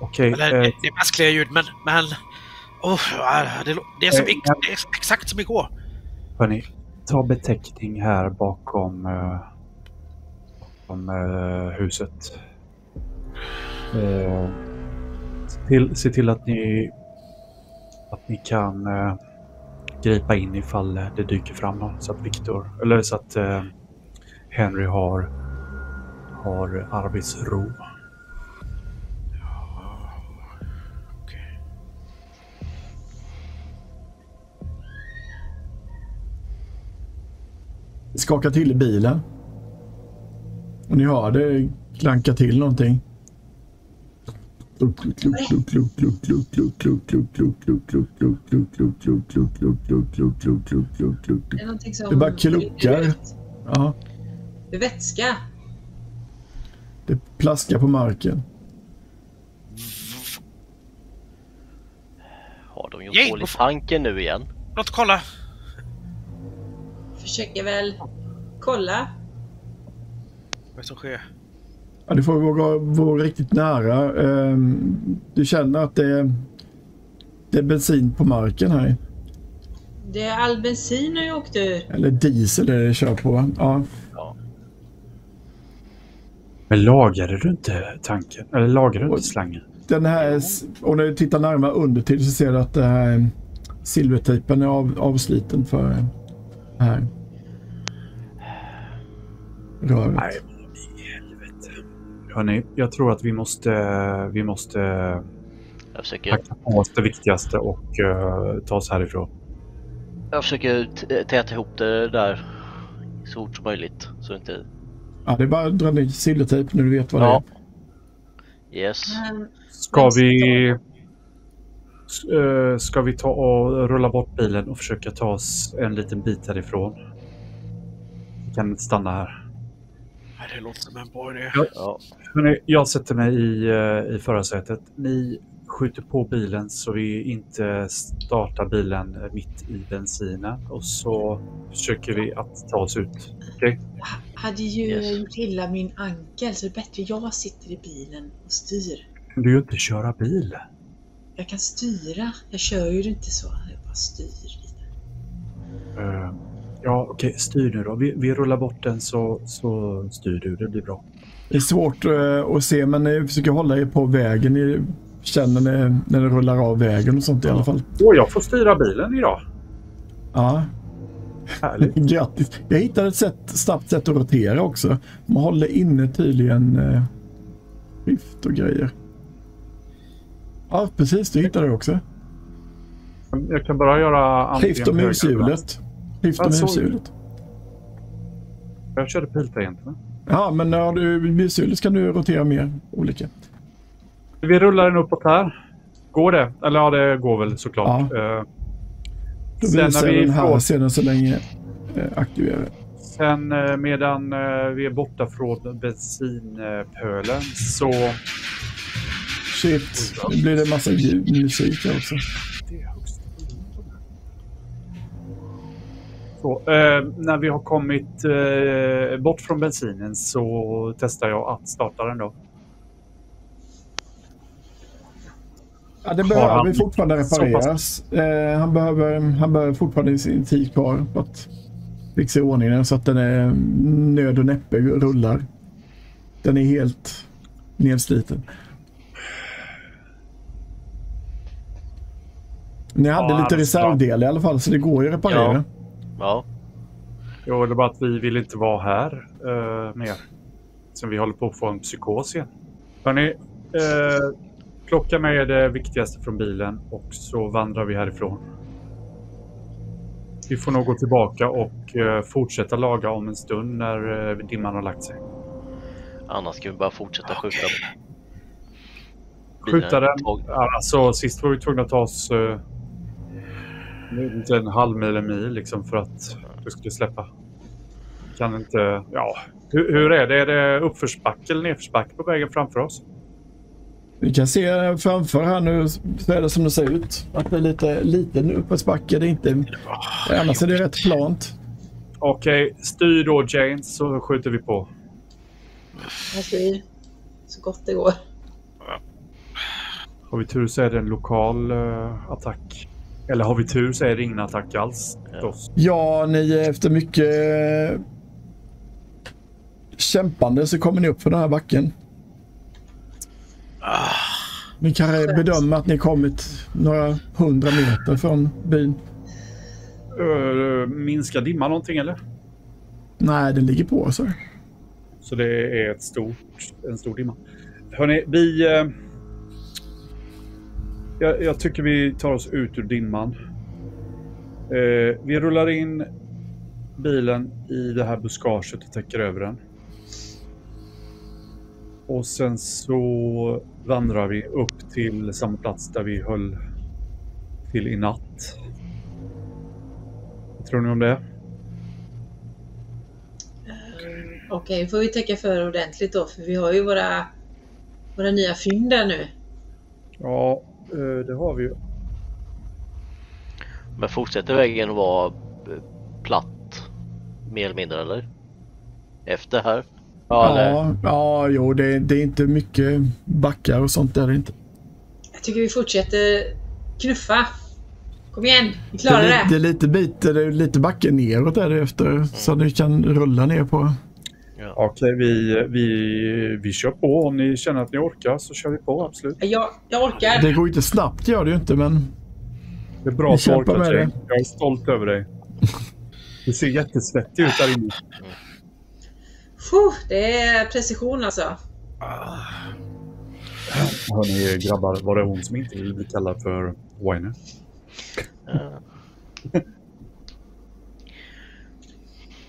Speaker 4: Okej.
Speaker 2: Eller det är mänskliga ljud, men det är som det är exakt som igår.
Speaker 4: Hörni, ta beteckning här bakom huset. Se till att ni kan gripa in ifall det dyker fram någon, så att Henry har arbetsro.
Speaker 2: Okej.
Speaker 3: Skakar till i bilen. Och ni hör det klanka till någonting.
Speaker 1: Det är någonting som...
Speaker 3: Det bara kluckar. Ja,
Speaker 1: Det är vätska.
Speaker 3: det plaskar på marken.
Speaker 5: Har de gjort hål i tanken nu igen?
Speaker 2: Låt kolla.
Speaker 1: Försöker väl kolla.
Speaker 2: Vad är det som sker?
Speaker 3: Ja, du får vara riktigt nära. Du känner att det är bensin på marken här.
Speaker 1: Det är all bensin har ju åkt ur.
Speaker 3: Eller diesel är det kör på. Ja.
Speaker 4: Men lagade du inte tanken? Eller lagade du inte slangen?
Speaker 3: Den här, och när du tittar närmare under till så ser du att det här silvertejpen är avsliten för det här röret.
Speaker 4: Nej, i helvete. Hörrni, jag tror att vi måste
Speaker 5: Jag försöker,
Speaker 4: packa på oss det viktigaste och ta oss härifrån.
Speaker 5: jag försöker täta ihop det där så fort som möjligt. Så inte...
Speaker 3: Ja, det är bara att dra ner silvertejp när du vet vad det är.
Speaker 5: Yes.
Speaker 4: Ska vi ta och rulla bort bilen och försöka ta oss en liten bit härifrån? Vi kan inte stanna här.
Speaker 2: Nej, det låter som en bra idé.
Speaker 5: Ja.
Speaker 4: Hörrni, jag sätter mig i förarsätet. Ni skjuter på bilen så vi inte startar bilen mitt i bensinen. Och så försöker vi att ta oss ut. Okej?
Speaker 1: Hade ju gjort illa min ankel, så det är bättre jag sitter i bilen och styr.
Speaker 4: Kan du ju inte köra bil?
Speaker 1: Jag kan styra. Jag kör ju inte så. Jag bara styr lite.
Speaker 4: Ja, okej. Styr nu då. Vi rullar bort den så styr du. Det blir bra.
Speaker 3: Det är svårt att se, men ni försöker hålla er på vägen. Ni känner när det rullar av vägen och sånt i alla fall.
Speaker 4: Jag får styra bilen idag.
Speaker 3: Ja.
Speaker 4: Härligt.
Speaker 3: Grattis. Jag hittade ett snabbt sätt att rotera också. Man håller inne tydligen skift och grejer. Ja, precis. Du hittade det också.
Speaker 4: Jag kan bara göra...
Speaker 3: Skift och mushjulet. Skift och mushjulet.
Speaker 4: Jag körde piltangenterna.
Speaker 3: Ja, men när du mushjulet kan du rotera mer olika.
Speaker 4: Vi rullar den uppåt här. Går det? Eller ja, det går väl såklart.
Speaker 3: Ja. Då visar den här sedan så länge aktiverar.
Speaker 4: Sen medan vi är borta från bensinpölen så...
Speaker 3: Shit, nu blir det massa musik här också.
Speaker 4: Så, när vi har kommit bort från bensinen så testar jag att starta den då.
Speaker 3: Ja, det behöver fortfarande repareras. Han behöver fortfarande sin tid kvar på att fixa i ordningen så att den är nöd och näppe rullar. Den är helt nedsliten. Ni hade lite reservdel i alla fall så det går ju att reparera.
Speaker 5: Ja.
Speaker 4: Jo, det är bara att vi vill inte vara här mer. Sen vi håller på att få en psykos igen. Hörrni, plocka med det viktigaste från bilen och så vandrar vi härifrån. Vi får nog gå tillbaka och fortsätta laga om en stund när dimman har lagt sig.
Speaker 5: Annars ska vi bara fortsätta skjuta.
Speaker 4: Skjuta den? Alltså, sist var vi tvungna att ta oss inte en halv mil liksom för att du skulle släppa. Kan inte... Ja, hur är det? Är det uppförsbacke eller nedförsbacke på vägen framför oss?
Speaker 3: Vi kan se framför här nu så är det som det ser ut. Att det är lite uppförsbacke. Det är inte... Annars är det rätt plant.
Speaker 4: Okej, styr då James så skjuter vi på.
Speaker 1: Jag styr så gott det går.
Speaker 4: Har vi tur så är det en lokal attack. Eller har vi tur så är det ingen attack alls.
Speaker 3: Ja, ni efter mycket kämpande så kommer ni upp för den här backen. Ni kan bedöma att ni kommit några 100 meter från byn.
Speaker 4: Minskar dimma någonting eller?
Speaker 3: Nej, den ligger på så.
Speaker 4: Så det är en stor dimma. Hörrni, jag tycker vi tar oss ut ur dimman. Vi rullar in bilen i det här buskaget och täcker över den. Och sen så vandrar vi upp till samma plats där vi höll till i natt. Vad tror ni om det?
Speaker 1: Okej, får vi täcka för ordentligt då, för vi har ju våra nya fynd där nu.
Speaker 4: Ja, det har vi ju.
Speaker 5: Men fortsätter vägen att vara platt mer eller mindre eller? Efter här?
Speaker 3: Ja, jo, det är inte mycket backar och sånt där inte.
Speaker 1: Jag tycker vi fortsätter knuffa. Kom igen, vi klarar det.
Speaker 3: Det är lite backen neråt där efter så ni kan rulla ner på.
Speaker 5: Ja.
Speaker 4: Okej, vi kör på. Om ni känner att ni orkar så kör vi på, absolut.
Speaker 1: Jag orkar.
Speaker 3: Det går inte snabbt, gör det ju inte, men...
Speaker 4: Det är bra att du orkar, Jane. Jag är stolt över dig. Du ser jättesvettig ut där inne.
Speaker 1: Det är precision alltså.
Speaker 4: Hörni grabbar, var det hon som inte ville bli kallad för whiner?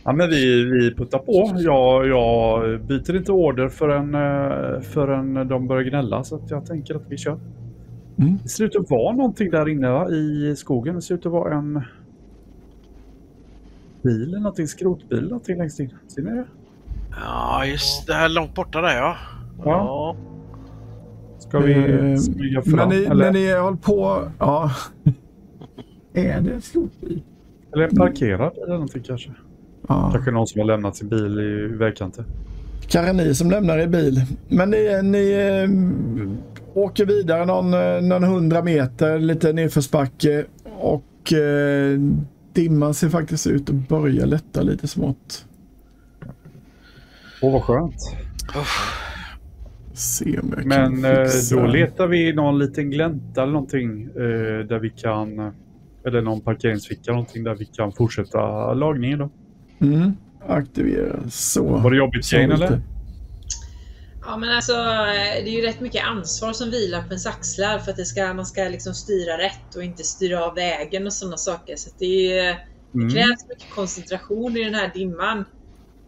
Speaker 4: Ja, men vi puttar på. Jag byter inte order förrän de börjar gnälla, så att jag tänker att vi kör. Det ser ut att vara någonting där inne, va? I skogen. Det ser ut att vara en bil eller någonting, skrotbil eller någonting längst in. Ser ni det?
Speaker 2: Ja, just det här långt borta där, ja.
Speaker 5: Ja.
Speaker 4: Ska vi smyga fram?
Speaker 3: Men ni håller på... Ja. Är det en skrotbil?
Speaker 4: Eller en parkerad eller någonting kanske.
Speaker 3: Ja.
Speaker 4: Kanske någon som har lämnat sin bil i vägkanten.
Speaker 3: Kanske ni som lämnar er bil. Men ni åker vidare någon 100 meter, lite nedförsbacke, och dimman ser faktiskt ut att börja lätta lite smått.
Speaker 4: Åh, vad skönt.
Speaker 3: Se om jag kan
Speaker 4: Men
Speaker 3: fixa.
Speaker 4: då letar vi någon liten glänta eller någonting där vi kan, eller någon parkeringsficka någonting där vi kan fortsätta lagningen då.
Speaker 3: Aktivera. Så.
Speaker 4: Var det jobbigt, Jane, eller?
Speaker 1: Ja, men alltså det är ju rätt mycket ansvar som vilar på ens axlar för att man ska liksom styra rätt och inte styra av vägen och sådana saker. Så att det krävs mycket koncentration i den här dimman.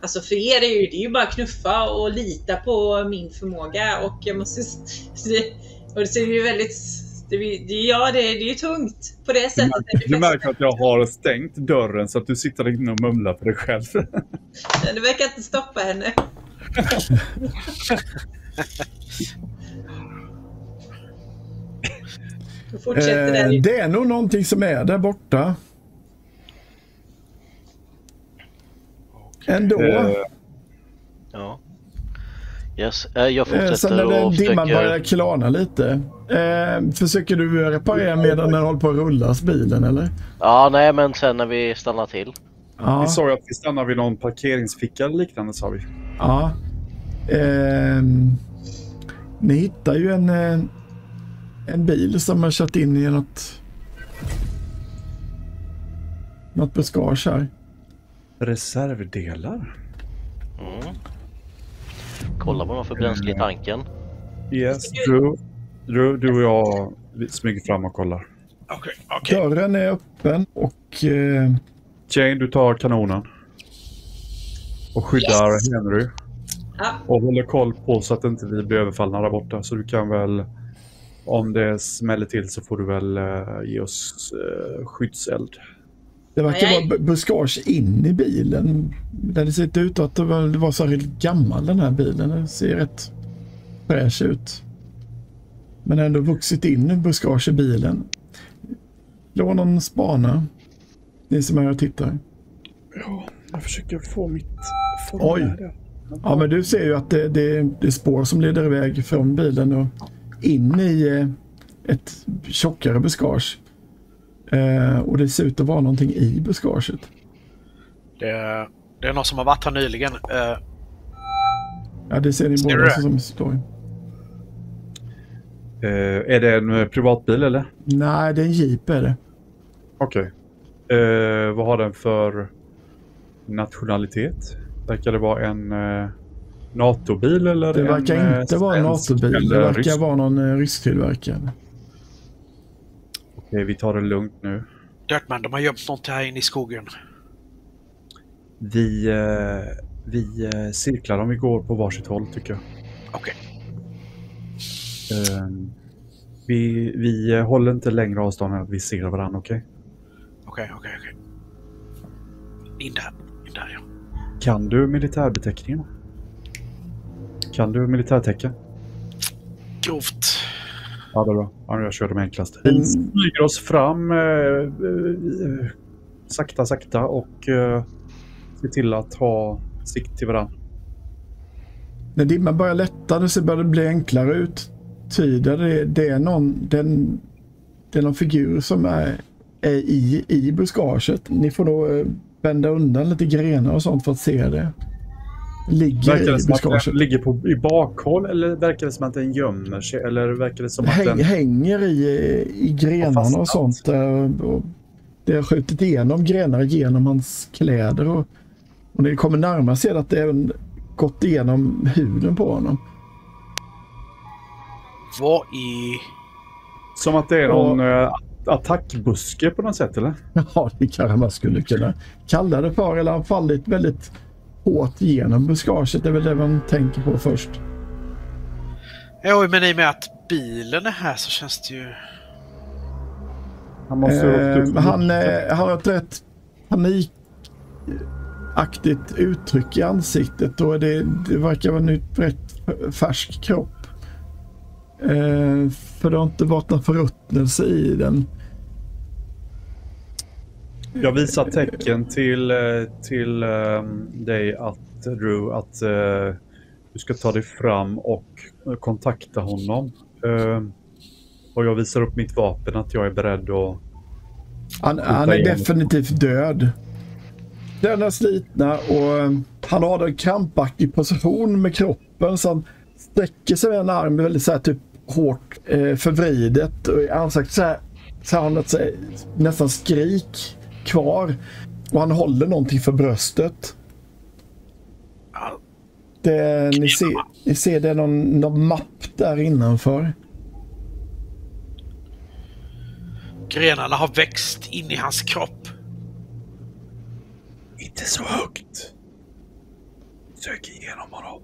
Speaker 1: Alltså för er är det ju bara knuffa och lita på min förmåga, och jag måste och det ser ju väldigt det är ju tungt på det sättet.
Speaker 4: Du märker att jag har stängt dörren så att du sitter inne och mumlar på dig själv.
Speaker 1: Det verkar inte stoppa henne.
Speaker 3: Det är nog någonting som är där borta. Ändå.
Speaker 5: Ja. Yes. Jag fortsätter
Speaker 3: sen när
Speaker 5: och
Speaker 3: dimman börjar klarna lite. Försöker du reparera medan den håller på att rullas bilen, eller?
Speaker 5: Ja, nej, men sen när vi stannar till.
Speaker 3: Ja.
Speaker 4: Vi sa ju att vi stannar vid någon parkeringsficka eller liknande, sa vi.
Speaker 3: Ja. Ni hittar ju en bil som har kört in i något buskage här.
Speaker 4: Reservdelar?
Speaker 5: Kolla vad man får bränsle i tanken.
Speaker 4: Yes, du och jag smyger fram och kollar.
Speaker 2: Okej.
Speaker 3: Dörren är öppen och...
Speaker 4: Jane, du tar kanonen. Och skyddar Henry.
Speaker 1: Ja.
Speaker 4: Och håller koll på så att inte vi blir överfallna där borta. Så du kan väl, om det smäller till så får du väl ge oss skyddseld.
Speaker 3: Det verkar vara buskage in i bilen. Det ser ut att det var så gammal, den här bilen. Den ser rätt fräsch ut. Men ändå vuxit in i buskage i bilen. Låt någon spana. Ni som är här och tittar.
Speaker 4: Ja, jag försöker få mitt...
Speaker 3: Oj! Ja, men du ser ju att det är spår som leder iväg från bilen och in i ett tjockare buskage. Och det ser ut att vara någonting i buskaget.
Speaker 2: Det är någon som har varit här nyligen.
Speaker 3: Ja, det ser ni båda som står.
Speaker 4: Är det en privatbil eller?
Speaker 3: Nej, det är en jeep är det.
Speaker 4: Okej. Vad har den för nationalitet? Verkar det vara en NATO-bil eller?
Speaker 3: Det verkar inte vara en NATO-bil. Det verkar vara någon rysk tillverkare.
Speaker 4: Okej, vi tar det lugnt nu.
Speaker 2: Dirtman, de har gömt något här inne i skogen.
Speaker 4: Vi cirklar om vi går på varsitt håll, tycker jag.
Speaker 2: Okej.
Speaker 4: Vi håller inte längre avstånd än att vi ser varandra, okej?
Speaker 2: Okej. In där, ja.
Speaker 4: Kan du militärbeteckningen? Kan du militärtecken?
Speaker 2: Grovt.
Speaker 4: Ja, det är bra. Ja, jag kör de enklaste. Vi smyger oss fram sakta och ser till att ha sikt till varandra.
Speaker 3: När dimman börjar lätta så börjar det bli enklare ut. Det är någon figur som är i buskaget. Ni får då vända undan lite grenar och sånt för att se det. Verkar det som att den
Speaker 4: ligger i bakhåll, eller verkar det som att den gömmer sig, eller verkar det som att den
Speaker 3: hänger i grenarna och sånt. Och det har skjutit igenom grenar genom hans kläder och när det kommer närmare ser att det även gått igenom huden på honom.
Speaker 2: Vad i...
Speaker 4: Som att det är någon attackbuske på något sätt, eller?
Speaker 3: Ja, det kanske man skulle kunna kalla det för. Eller han fallit väldigt hårt genom buskaget. Det är väl det man tänker på först.
Speaker 2: Ja, men i och med att bilen är här så känns det ju...
Speaker 4: Han måste
Speaker 3: han har ett rätt panikaktigt uttryck i ansiktet och det verkar vara en rätt färsk kropp. För det har inte varit någon förruttnelse i den.
Speaker 4: Jag visar tecken till dig Drew att du ska ta dig fram och kontakta honom. Och jag visar upp mitt vapen att jag är beredd att...
Speaker 3: Han är definitivt död. Den är slitna och han har en krampaktig position med kroppen så han sträcker sig med en arm väldigt så här, typ hårt förvridet och i ansiktet så har han ett nästan skrik kvar och han håller någonting för bröstet. Ni ser det är någon mapp där innanför.
Speaker 2: Grenarna har växt in i hans kropp.
Speaker 4: Inte så högt. Sök igenom honom.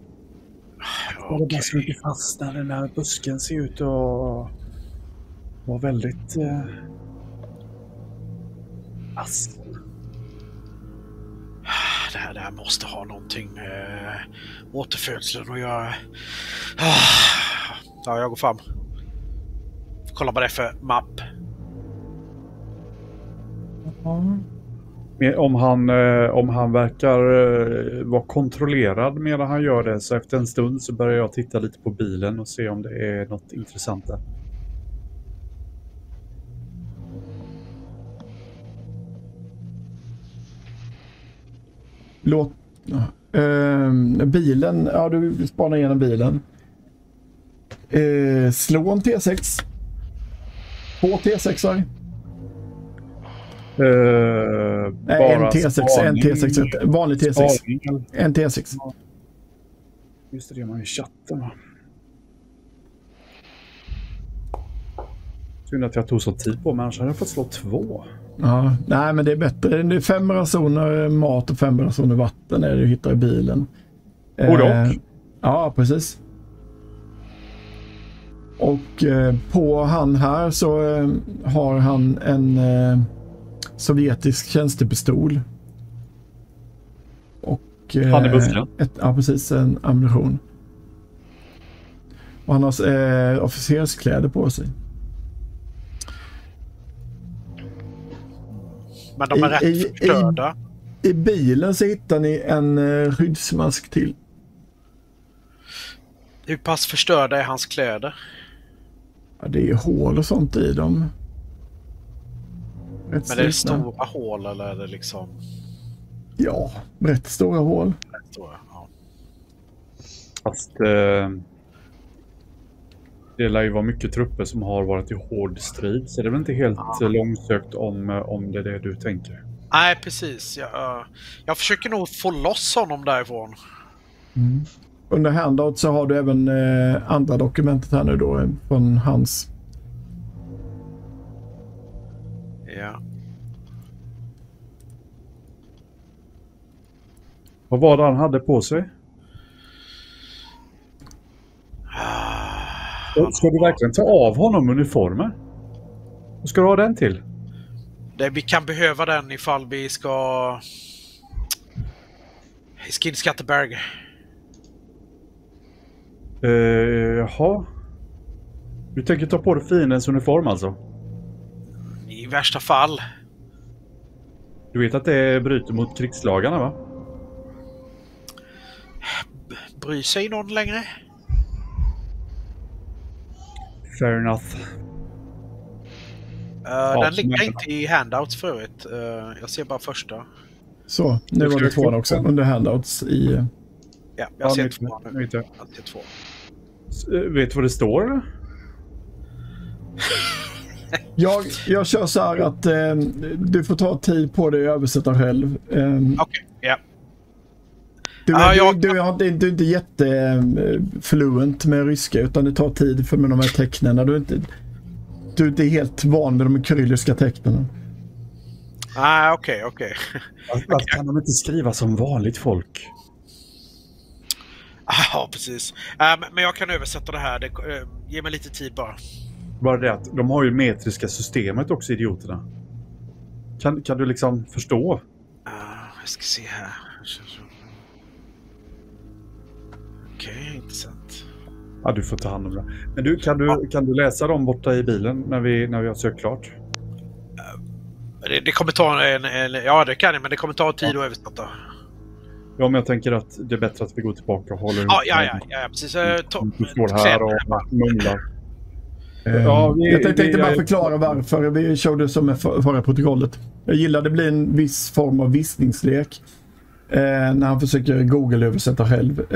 Speaker 2: Okay.
Speaker 4: Det bara så mycket fast när den här busken ser ut att vara väldigt vass.
Speaker 2: Det här måste ha någonting med återfödseln att göra. Ja, jag går fram. Kolla vad det är för mapp.
Speaker 4: Om han verkar vara kontrollerad medan han gör det, så efter en stund så börjar jag titta lite på bilen och se om det är något intressant där.
Speaker 3: Bilen, ja du spanar igenom bilen. Slå en T6. 2 T6-ar.
Speaker 4: Nej,
Speaker 3: en T6, vanlig T6. En T6.
Speaker 4: Just det, man i chatten, va? Synd att jag tog så tid på, men annars hade jag fått slå 2.
Speaker 3: Ja, nej men det är bättre. Det är 5 rationer mat och 5 rationer vatten är det du hittar i bilen. Ja, precis. Och på han här så har han en sovjetisk tjänstepistol. Och
Speaker 4: han är bussen.
Speaker 3: Ja, precis, en ammunition. Och han har officerskläder på sig.
Speaker 2: Men de är rätt förstörda.
Speaker 3: I bilen så hittar ni en skyddsmask till.
Speaker 2: Hur pass förstörda är hans kläder?
Speaker 3: Ja, det är hål och sånt i dem.
Speaker 2: Men det är stora hål eller är det liksom...
Speaker 3: Ja, rätt stora hål.
Speaker 2: Rätt stora, ja.
Speaker 4: Fast det lär ju vara mycket trupper som har varit i hård strid, så det är väl inte helt långsökt om det är det du tänker.
Speaker 2: Nej, precis. Jag försöker nog få loss honom därifrån.
Speaker 3: Mm. Under handout så har du även andra dokumentet här nu då från hans.
Speaker 2: Ja.
Speaker 4: Vad var det han hade på sig? Ska du verkligen ta av honom uniformen? Vad ska du ha den till?
Speaker 2: Vi kan behöva den ifall vi ska... Skinskatteberg.
Speaker 4: Jaha. Du tänker ta på dig fiendens uniform alltså?
Speaker 2: I värsta fall.
Speaker 4: Du vet att det bryter mot krigslagarna, va?
Speaker 2: Bryr sig någon längre?
Speaker 4: Fair enough.
Speaker 2: Den ligger inte i handouts förut. Jag ser bara första.
Speaker 3: Så, nu var det 2 också. Under handouts i...
Speaker 2: Ja, jag ser 2 nu.
Speaker 4: Jag ser
Speaker 2: 2.
Speaker 4: Vet du vad det står, eller?
Speaker 3: Jag kör så här att du får ta tid på dig och översätta själv.
Speaker 2: Okej, ja.
Speaker 3: Du är inte jättefluent med ryska, utan det tar tid med de här tecknen. Du är inte helt van med de kyrilliska tecknen.
Speaker 2: Okej.
Speaker 4: Varför kan de inte skriva som vanligt folk?
Speaker 2: Ja, precis. Men jag kan översätta det här. Ge mig lite tid bara.
Speaker 4: Bara det att de har ju metriska systemet också, idioterna. Kan du liksom förstå?
Speaker 2: Jag ska se här. Okej, intressant.
Speaker 4: Ja, du får ta hand om det. Men du, kan du läsa dem borta i bilen när vi har sökt klart?
Speaker 2: Det kommer ta ja, det kan jag, men det kommer ta tid att översätta.
Speaker 4: Ja, men jag tänker att det är bättre att vi går tillbaka och håller ihop.
Speaker 2: Ja, precis.
Speaker 4: Du står här och mumlar.
Speaker 3: Jag tänkte bara förklara varför vi körde som med förra protokollet. Jag gillar det blir en viss form av visningslek när han försöker Google-översätta själv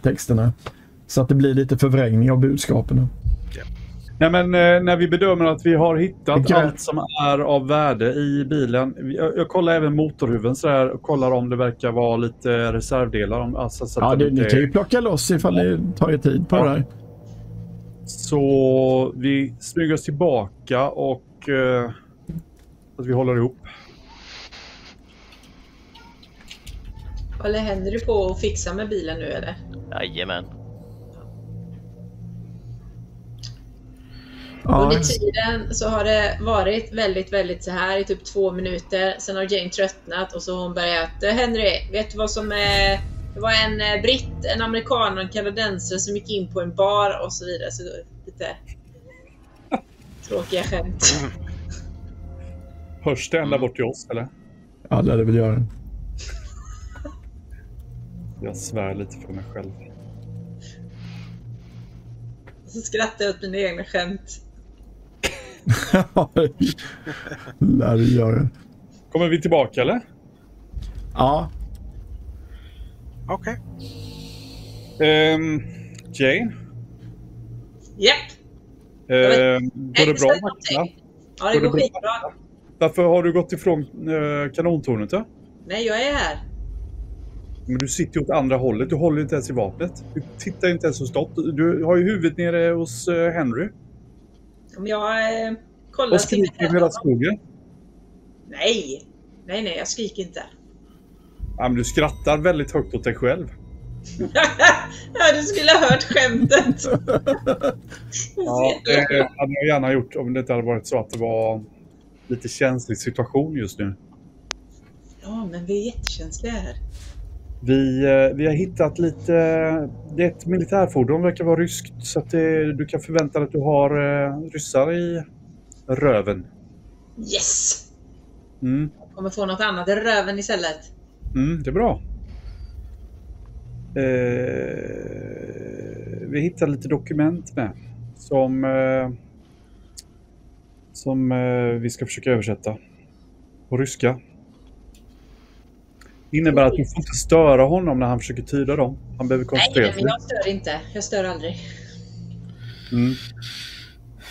Speaker 3: texterna. Så att det blir lite förvrängning av budskapen.
Speaker 2: Ja.
Speaker 4: Nej, men när vi bedömer att vi har hittat allt som är av värde i bilen. Jag kollar även motorhuven så här, och kollar om det verkar vara lite reservdelar. Alltså, så att
Speaker 3: ni kan ju plocka loss ifall det tar tid på det här.
Speaker 4: Så vi smyger oss tillbaka och att vi håller ihop.
Speaker 1: Håller Henry på att fixa med bilen nu eller?
Speaker 5: Jajamän.
Speaker 1: Under tiden så har det varit väldigt så här i typ 2 minuter. Sen har Jane tröttnat och så har hon börjat. Henry, vet du vad som är... Det var en britt, en amerikan och en kanadensare som gick in på en bar och så vidare. Så lite tråkiga skämt.
Speaker 4: Hörs det ända bort till oss, eller?
Speaker 3: Ja, det vill göra.
Speaker 4: Jag svär lite för mig själv.
Speaker 1: Så skrattar jag åt mina egna skämt.
Speaker 3: Lär du göra.
Speaker 4: Kommer vi tillbaka, eller?
Speaker 3: Ja.
Speaker 2: Okej.
Speaker 4: Jane?
Speaker 1: Japp.
Speaker 4: Går det bra, Maxa?
Speaker 1: Ja, det går skitbra.
Speaker 4: Varför har du gått ifrån kanontornet då?
Speaker 1: Nej, jag är här.
Speaker 4: Men du sitter ju åt andra hållet. Du håller inte ens i vapnet. Du tittar inte ens hos stopp. Du har ju huvudet nere hos Henry.
Speaker 1: Om jag kollar...
Speaker 4: Och skriker i hela skogen.
Speaker 1: Nej, jag skriker inte.
Speaker 4: Ja, men du skrattar väldigt högt åt dig själv.
Speaker 1: Ja, du skulle ha hört skämtet.
Speaker 4: Ja, det hade jag gärna gjort om det inte hade varit så att det var lite känslig situation just nu.
Speaker 1: Ja, men vi är jättekänsliga här.
Speaker 4: Vi har hittat lite... Det är ett militärfordon, verkar vara ryskt. Så att du kan förvänta dig att du har ryssar i röven.
Speaker 1: Yes!
Speaker 4: Mm.
Speaker 1: Jag kommer få något annat i röven istället.
Speaker 4: Det är bra. Vi hittar lite dokument med. Som vi ska försöka översätta. På ryska. Det innebär att du får inte störa honom när han försöker tyda dem. Han behöver koncentrera sig.
Speaker 1: Nej, men jag stör inte. Jag stör aldrig.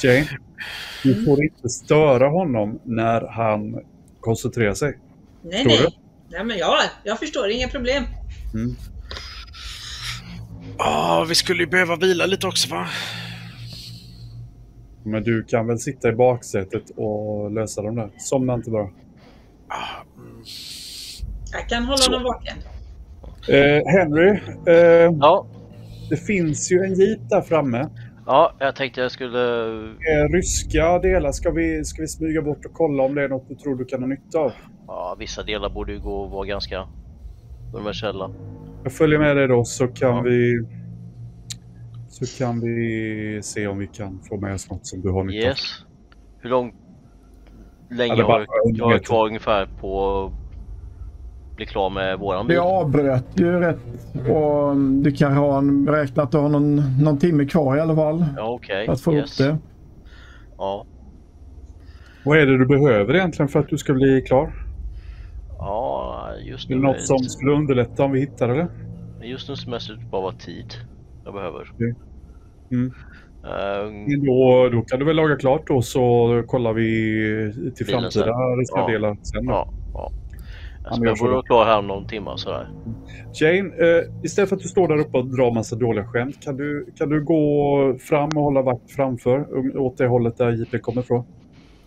Speaker 4: Jane, du får inte störa honom när han koncentrerar sig.
Speaker 1: Nej. Nej, men jag förstår. Inga problem.
Speaker 2: Vi skulle ju behöva vila lite också, va?
Speaker 4: Men du kan väl sitta i baksätet och lösa dem där. Somna inte bara.
Speaker 1: Jag kan hålla honom vaken.
Speaker 4: Henry,
Speaker 5: Ja.
Speaker 4: det finns ju en jeep där framme.
Speaker 5: Ja, jag tänkte jag skulle...
Speaker 4: Ryska delar, ska vi smyga bort och kolla om det är något du tror du kan ha nytta av?
Speaker 5: Ja, vissa delar borde ju gå och vara ganska universella.
Speaker 4: Jag följer med dig då så kan vi se om vi kan få med oss något som du har nytta av.
Speaker 5: Yes. Hur länge har jag kvar ungefär på att bli klar med våran bil?
Speaker 3: Vi avbröt ju rätt och du kan ha räknat att du har någon timme kvar i alla fall.
Speaker 5: Ja, okej.
Speaker 3: Att få upp det.
Speaker 5: Ja.
Speaker 4: Vad är det du behöver egentligen för att du ska bli klar?
Speaker 5: Ja, just nu...
Speaker 4: Är det något som skulle underlätta om vi hittar det?
Speaker 5: Just nu som mest bara vara tid jag behöver.
Speaker 4: Då kan du väl laga klart då så kollar vi till framtida reservdelar sen då.
Speaker 5: Ja. Jag borde vara klar här om någon timme sådär.
Speaker 4: Jane, istället för att du står där uppe och drar massa dåliga skämt, kan du gå fram och hålla vakt framför, åt det hållet där JP kommer ifrån?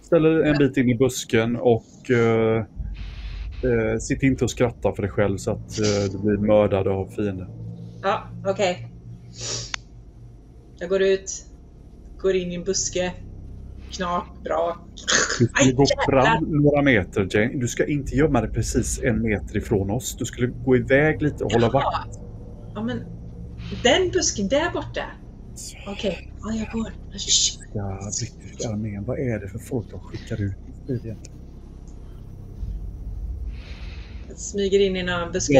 Speaker 4: Ställ en bit in i busken och sitt inte och skratta för dig själv så att du blir mördad av fienden.
Speaker 1: Ja, okej. Jag går ut, går in i en buske. Knak, brak.
Speaker 4: Du skulle gå fram några meter, Jane. Du ska inte gömma dig precis 1 meter ifrån oss. Du skulle gå iväg lite och hålla vakt.
Speaker 1: Ja, men den busken där borta. Okej, ja, jag går.
Speaker 4: Ja, brittiska armén. Vad är det för folk de skickar ut egentligen?
Speaker 1: Jag smyger in i en buske.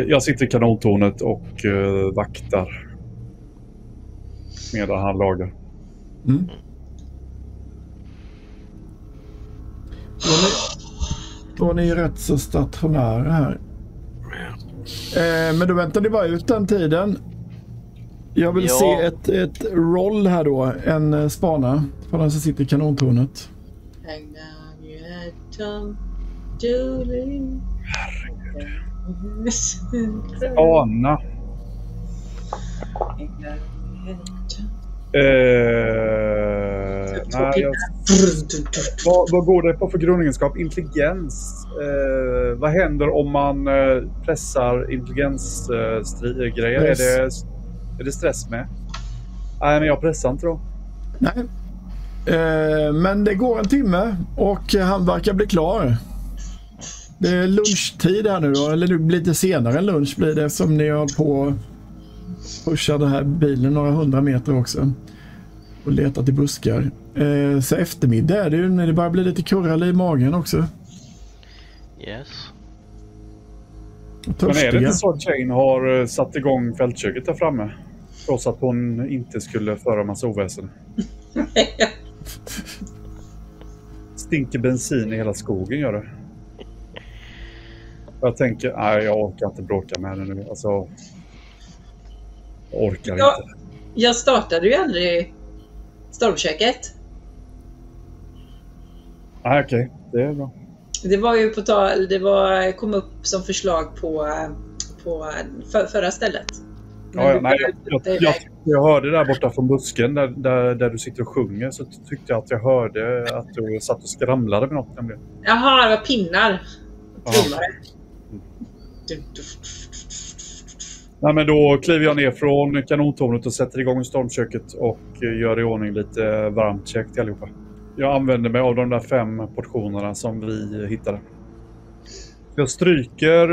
Speaker 4: Jag sitter i kanontornet och vaktar. Medan han lagar.
Speaker 3: Mm. Då är ni rätt så stationära här. Men då väntar ni bara ut den tiden. Jag vill se ett roll här då. En spana för den som sitter i kanontornet.
Speaker 4: Spana. Vad går det på för grundegenskap? Intelligens. Vad händer om man pressar intelligensgrejer? Är det stress med? Nej, men jag pressar inte då.
Speaker 3: Nej. Men det går en timme och han verkar bli klar. Det är lunchtid här nu då, eller det blir lite senare än lunch blir det som ni har på pusha den här bilen några 100 meter också och letat i buskar. Så eftermiddag är det ju när det bara blir lite kurral i magen också.
Speaker 5: Yes.
Speaker 4: Men är det inte så att Jane har satt igång fältköket där framme? Trots att hon inte skulle föra massa oväsen. Stinker bensin i hela skogen gör det. Jag tänker, nej jag orkar inte bråka med henne nu. Alltså, jag orkar inte.
Speaker 1: Jag startade ju aldrig stormköket.
Speaker 4: Nej, okej. Det är bra.
Speaker 1: Det var ju kom upp som förslag på förra stället.
Speaker 4: Jag hörde där borta från busken där du sitter och sjunger, så tyckte jag att jag hörde att du satt och skramlade med något nämligen.
Speaker 1: Jaha, det var pinnar.
Speaker 4: Nej, men då kliver jag ner från kanontornet och sätter igång stormköket och gör i ordning lite varmt käk till allihopa. Jag använder mig av de där 5 portionerna som vi hittade. Jag stryker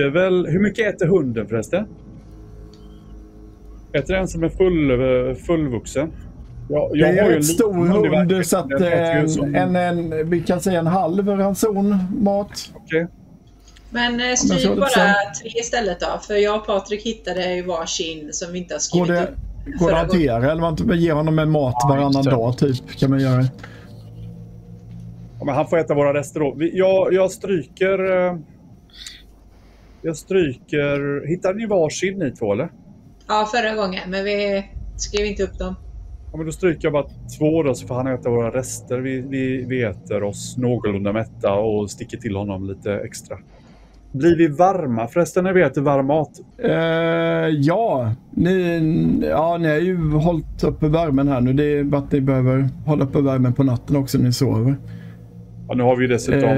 Speaker 4: väl... Hur mycket äter hunden förresten? Äter den som är fullvuxen?
Speaker 3: Det är en stor hund så att vi kan säga en halv ranson mat.
Speaker 4: Okej.
Speaker 1: Men stryk bara 3 istället då. För jag och Patrik hittade ju varsin som vi inte har skrivit upp.
Speaker 3: Går det att hantera eller man ger honom en mat varannan dag typ kan man göra.
Speaker 4: Ja, men han får äta våra rester då. Jag stryker... Hittade ni varsin ni 2 eller?
Speaker 1: Ja, förra gången. Men vi skrev inte upp dem.
Speaker 4: Ja, men då stryker jag bara 2 då så får han äta våra rester. Vi äter oss någorlunda mätta och sticker till honom lite extra. Blir vi varma förresten när vi äter varm mat?
Speaker 3: Ja. Ni har ju hållit uppe värmen här nu. Det är bara att ni behöver hålla uppe värmen på natten också när ni sover.
Speaker 4: Ja, nu har vi ju dessutom...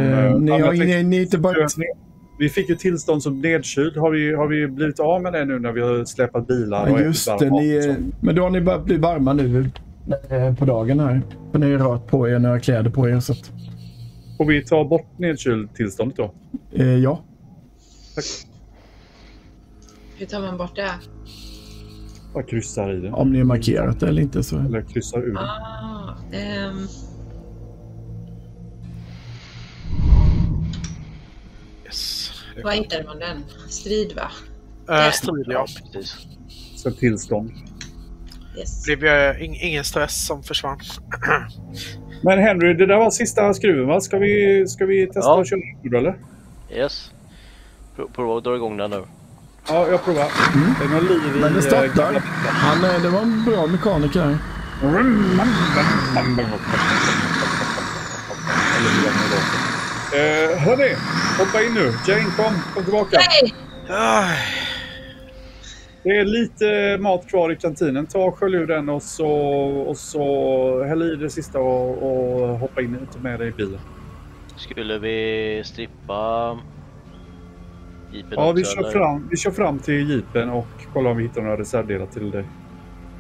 Speaker 4: Vi fick ju tillstånd som nedkyld. Har vi blivit av med det nu när vi har släpat bilar?
Speaker 3: Ja, just det. Men då har ni börjat bli varma nu på dagen här. För ni har rört på er några kläder på er. Så att...
Speaker 4: Får vi ta bort nedkyldtillståndet då?
Speaker 3: Ja.
Speaker 4: Tack.
Speaker 1: Hur tar man bort det?
Speaker 4: Jag kryssar i den.
Speaker 3: Om ni har markerat det eller inte så.
Speaker 4: Eller kryssar ur den.
Speaker 2: Yes.
Speaker 1: Vad hittade man den? Strid va?
Speaker 2: Strid, ja.
Speaker 5: Precis.
Speaker 4: Så tillstånd.
Speaker 1: Yes.
Speaker 2: Det blev ingen stress som försvann.
Speaker 4: Men Henry, det där var sista skruven va? Ska vi testa att köra nu eller?
Speaker 5: Yes. Prova att dra igång den nu.
Speaker 4: Ja, jag provar. Det är någon liv i...
Speaker 3: Men det startar. Det var en bra mekaniker här.
Speaker 4: Hörni, hoppa in nu. Jane, kom tillbaka.
Speaker 1: Nej!
Speaker 4: Det är lite mat kvar i kantinen. Ta skölj ur den och så häll i det sista och hoppa in och ta med dig i bilen.
Speaker 5: Skulle vi strippa jeepen
Speaker 4: Ja,
Speaker 5: också,
Speaker 4: vi kör fram till jeepen och kollar om vi hittar några reservdelar till dig.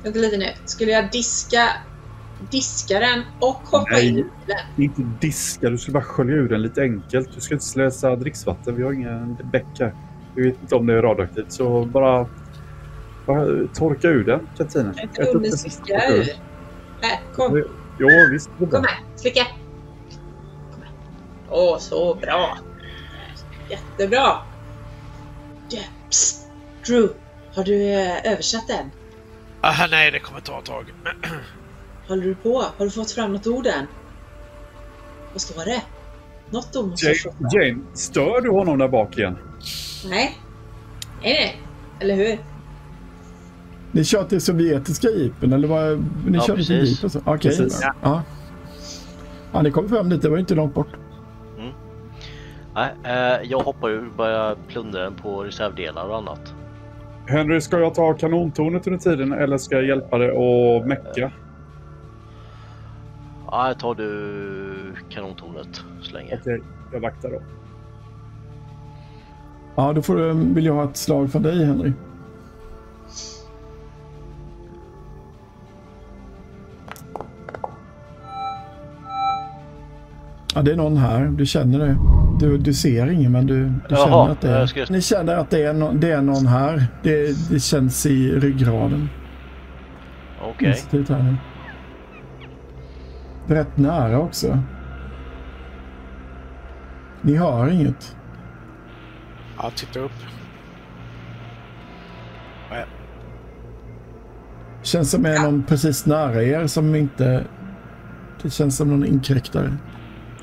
Speaker 1: Vänta lite nu. Skulle jag diska den och hoppa in i bilen?
Speaker 4: Inte diska, du skulle bara skölja ur den lite enkelt. Du ska inte slösa dricksvatten, vi har ingen bäck här. Vi vet inte om det är radioaktivt, så bara torka ur den, kantinen.
Speaker 1: Jag inte under slicka ur. Här, kom.
Speaker 4: Jo, visst.
Speaker 1: Kom här, slicka. Kom här. Åh, så bra. Jättebra. Psst. Drew, har du översatt den?
Speaker 2: Nej, det kommer ta ett tag.
Speaker 1: Håller du på? Har du fått fram något ord än? Vad står det? Något ord måste
Speaker 4: Jane, stör du honom där bak igen?
Speaker 1: Nej. Eller hur?
Speaker 3: Ni kör till sovjetiska jeepen eller vad? Ni kör till jeepen så? Okej. Ja. Ja, ni kommer fram lite, det var inte långt bort.
Speaker 5: Nej, jag hoppar ur och börjar plundra den på reservdelar och annat.
Speaker 4: Henry, ska jag ta kanontornet under tiden eller ska jag hjälpa dig att mecka?
Speaker 5: Ja, tar du kanontornet så länge.
Speaker 4: Okej, jag vaktar då.
Speaker 3: Ja, då vill jag ha ett slag från dig, Henry. Ja, det är någon här. Du känner det. Du ser ingen, men du känner att det är... Ni känner att det är någon här. Det känns i ryggraden.
Speaker 5: Okej.
Speaker 3: Okay. Rätt nära också. Ni hör inget.
Speaker 2: Ja, titta upp.
Speaker 3: Känns som är någon precis nära er som inte... Det känns som någon inkräktare.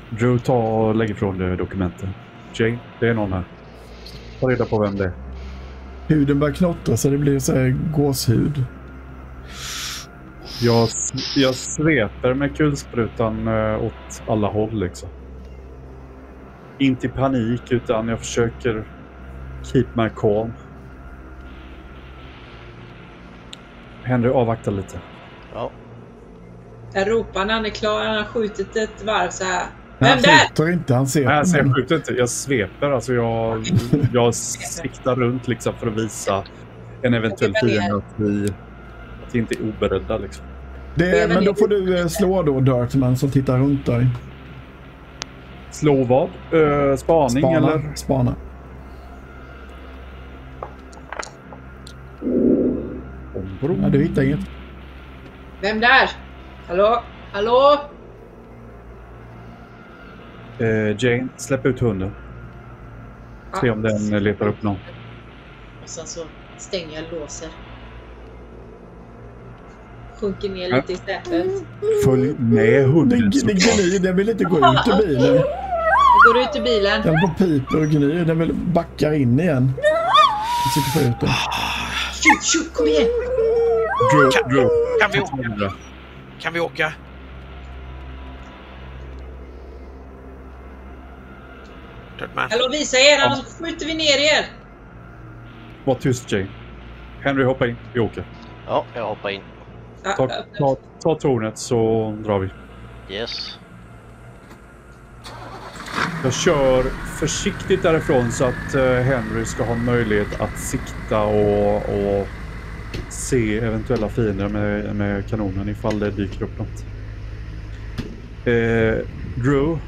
Speaker 4: Drew, ta och lägg ifrån dokumenten. Jane, det är någon här. Ta reda på vem det är.
Speaker 3: Huden börjar knottra så det blir så här gåshud.
Speaker 4: Jag sveper med kulsprutan åt alla håll liksom. Inte i panik utan jag försöker keep my calm. Henry, avvakta lite.
Speaker 5: Ja.
Speaker 1: Jag ropar när han är klar. Han har skjutit ett varv så här.
Speaker 3: Vem där? Inte, han ser.
Speaker 4: Nej, jag skjuter inte. Jag sveper. Alltså jag siktar runt liksom för att visa en eventuell fiende att vi inte är oberedda liksom.
Speaker 3: Men då får du slå då, Dirtman, som tittar runt dig.
Speaker 4: Slå vad? Spaning eller?
Speaker 3: Spana. Ja, du hittar inget.
Speaker 1: Vem där? Hallå?
Speaker 4: Jane, släpp ut hunden. Se om den letar upp någon.
Speaker 1: Och sen så stänger jag låser. Sjunker ner lite i sätet.
Speaker 4: Följ med hunden.
Speaker 3: Den vill inte gå ut ur bilen. Den
Speaker 1: går ut ur bilen.
Speaker 3: Den på piper och gnyr. Den vill backa in igen. Den sitter på ute.
Speaker 1: Tjup, kom igen.
Speaker 4: Drew.
Speaker 2: Kan vi åka?
Speaker 1: Hallå, visa er, annars skjuter vi ner er.
Speaker 4: Var tyst, Jane. Henry, hoppa in. Vi åker.
Speaker 5: Ja, jag hoppar in.
Speaker 4: Ta tornet så drar vi.
Speaker 5: Yes.
Speaker 4: Jag kör försiktigt därifrån så att Henry ska ha möjlighet att sikta och se eventuella fiender med kanonen ifall det dyker upp något. Drew,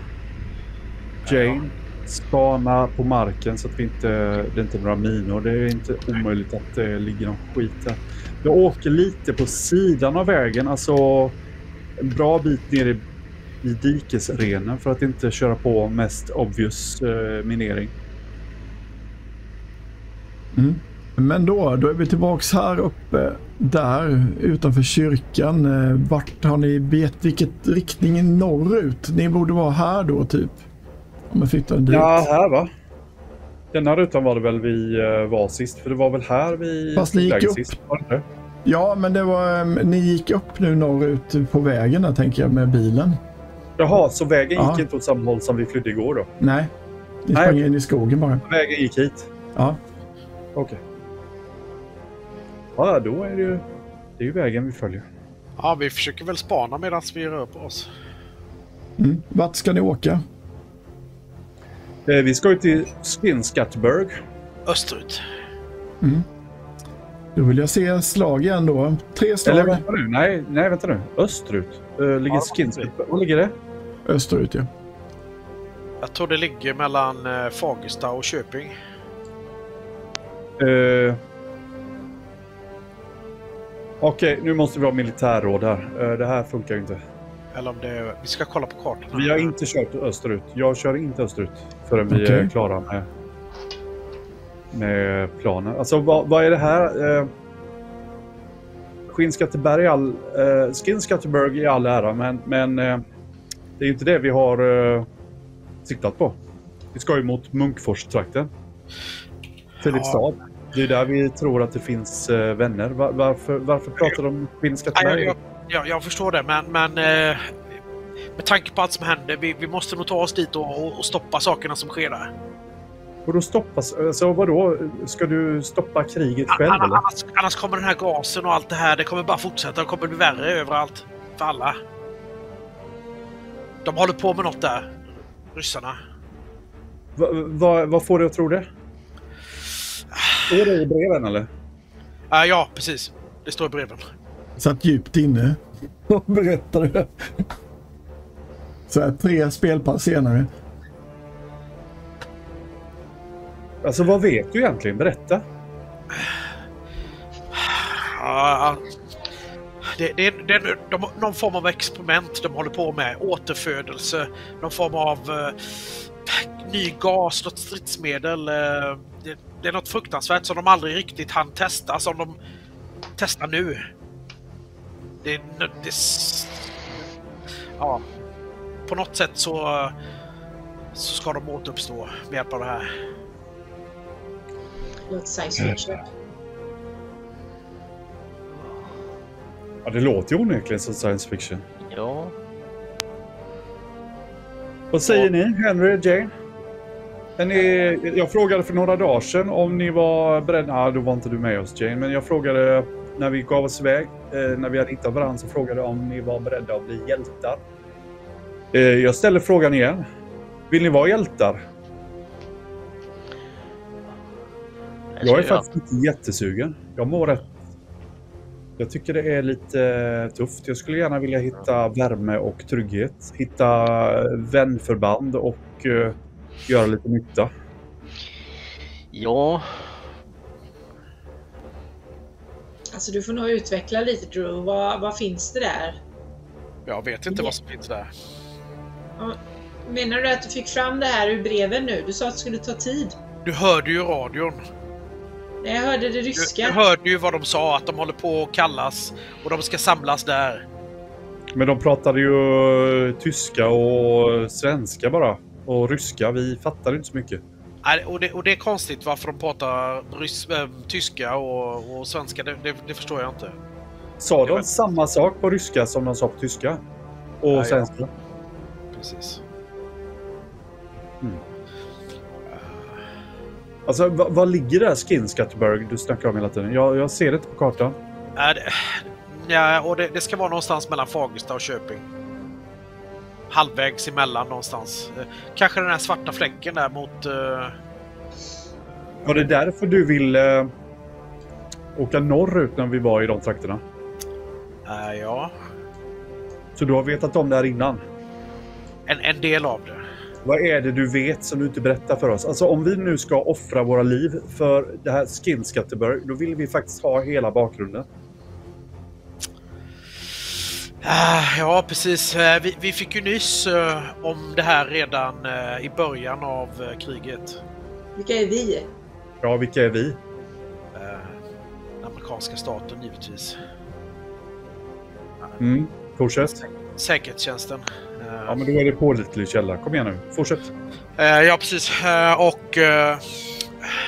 Speaker 4: Jane, spana på marken så att det inte är några minor. Det är inte omöjligt att det ligger någon skit där. Jag åker lite på sidan av vägen, alltså en bra bit ner i dikesrenen för att inte köra på mest obvious minering.
Speaker 3: Men då är vi tillbaks här uppe där utanför kyrkan. Vart har ni vilket riktning norrut? Ni borde vara här då typ. Om jag flyttar dit.
Speaker 4: Ja, här va? Den här rutan var det väl vi var sist, för det var väl här vi
Speaker 3: fast ni gick upp.
Speaker 4: Sist, var det?
Speaker 3: Ja, men det var ni gick upp nu norrut på vägen där, tänker jag, med bilen.
Speaker 4: Jaha, så vägen gick inte åt samma håll som vi flydde igår då?
Speaker 3: Nej, vi sprang in i skogen bara.
Speaker 4: Vägen gick hit?
Speaker 3: Ja.
Speaker 4: Okej. Ja, då är det ju vägen vi följer.
Speaker 2: Ja, vi försöker väl spana medan vi rör på oss.
Speaker 3: Vart ska ni åka?
Speaker 4: Vi ska ju till Skinnskatteberg.
Speaker 2: Österut.
Speaker 3: Då vill jag se slag igen då. 3 slag.
Speaker 4: Eller vänta nu. Nej, vänta nu. Österut. Ligger Skinnskatteberg. Var ligger det?
Speaker 3: Österut, ja.
Speaker 2: Jag tror det ligger mellan Fagersta och Köping.
Speaker 4: Okej, nu måste vi ha militärråd här. Det här funkar ju inte.
Speaker 2: Eller om det... Vi ska kolla på kartan.
Speaker 4: Vi har inte kört österut. Jag kör inte österut förrän vi är klara med planen. Alltså, vad är det här? Skinnskatteberg i all ära, men det är ju inte det vi har siktat på. Vi ska ju mot Munkfors-trakten. Filipstad. Det är där vi tror att det finns vänner. Varför pratar de om Skinnskatteberg?
Speaker 2: Jag förstår det, men med tanke på allt som händer, vi måste nog ta oss dit och stoppa sakerna som sker där.
Speaker 4: Och då stoppas... Alltså vadå? Ska du stoppa kriget själv eller?
Speaker 2: Annars kommer den här gasen och allt det här, det kommer bara fortsätta. Det kommer bli värre överallt. För alla. De håller på med något där. Ryssarna.
Speaker 4: Vad får du att tro det? Är det i breven eller?
Speaker 2: Ja, precis. Det står i breven.
Speaker 3: Satt djupt inne och berättade det. Så här 3 spelpass senare.
Speaker 4: Alltså vad vet du egentligen? Berätta.
Speaker 2: Det är någon form av experiment de håller på med. Återfödelse. Någon form av ny gas, något stridsmedel. Det är något fruktansvärt som de aldrig riktigt hann testa. Som de testar nu. Ja. På något sätt så ska de återuppstå med hjälp av det här.
Speaker 1: Låter science fiction.
Speaker 4: Ja, det låter ju onekligen som science fiction.
Speaker 5: Ja.
Speaker 4: Vad säger ni, Henry och Jane? Jag frågade för några dagar sedan om ni var beredda... då var inte du med oss, Jane. Men jag frågade när vi gav oss iväg, när vi hade hittat varandra, så frågade jag om ni var beredda att bli hjältar. Jag ställer frågan igen. Vill ni vara hjältar? Jag är faktiskt inte jättesugen. Jag mår rätt. Jag tycker det är lite tufft. Jag skulle gärna vilja hitta värme och trygghet. Hitta vänförband och göra lite nytta.
Speaker 5: Ja.
Speaker 1: Alltså du får nog utveckla lite, Drew. Vad finns det där?
Speaker 2: Jag vet inte vad som finns där.
Speaker 1: Menar du att du fick fram det här ur breven nu? Du sa att det skulle ta tid.
Speaker 2: Du hörde ju radion.
Speaker 1: Nej, jag hörde det ryska.
Speaker 2: Du hörde ju vad de sa, att de håller på att kallas och de ska samlas där.
Speaker 4: Men de pratade ju tyska och svenska bara. Och ryska, vi fattade inte så mycket.
Speaker 2: Nej, och det är konstigt varför de pratar tyska och svenska, det förstår jag inte.
Speaker 4: Sa de samma sak på ryska som de sa på tyska? Och svenska? Ja.
Speaker 2: Precis.
Speaker 4: Alltså, vad ligger där Skinnskatteberg du snackar om hela tiden? Jag ser det inte på kartan.
Speaker 2: Ja, och det ska vara någonstans mellan Fagersta och Köping. Halvvägs emellan någonstans. Kanske den här svarta fläcken där mot...
Speaker 4: Var det därför du vill åka norrut när vi var i de trakterna?
Speaker 2: Ja.
Speaker 4: Så du har vetat om det här innan?
Speaker 2: En del av det.
Speaker 4: Vad är det du vet som du inte berättar för oss? Alltså om vi nu ska offra våra liv för det här Skinnskatteberg, då vill vi faktiskt ha hela bakgrunden.
Speaker 2: Ja, precis. Vi fick ju nyss om det här redan i början av kriget.
Speaker 1: Vilka är vi?
Speaker 4: Ja, vilka är vi?
Speaker 2: Den amerikanska staten, givetvis.
Speaker 4: Fortsätt.
Speaker 2: Säkerhetstjänsten.
Speaker 4: Ja, men då är det pålitlig källa. Kom igen nu, fortsätt.
Speaker 2: Ja, precis. Och...
Speaker 4: Det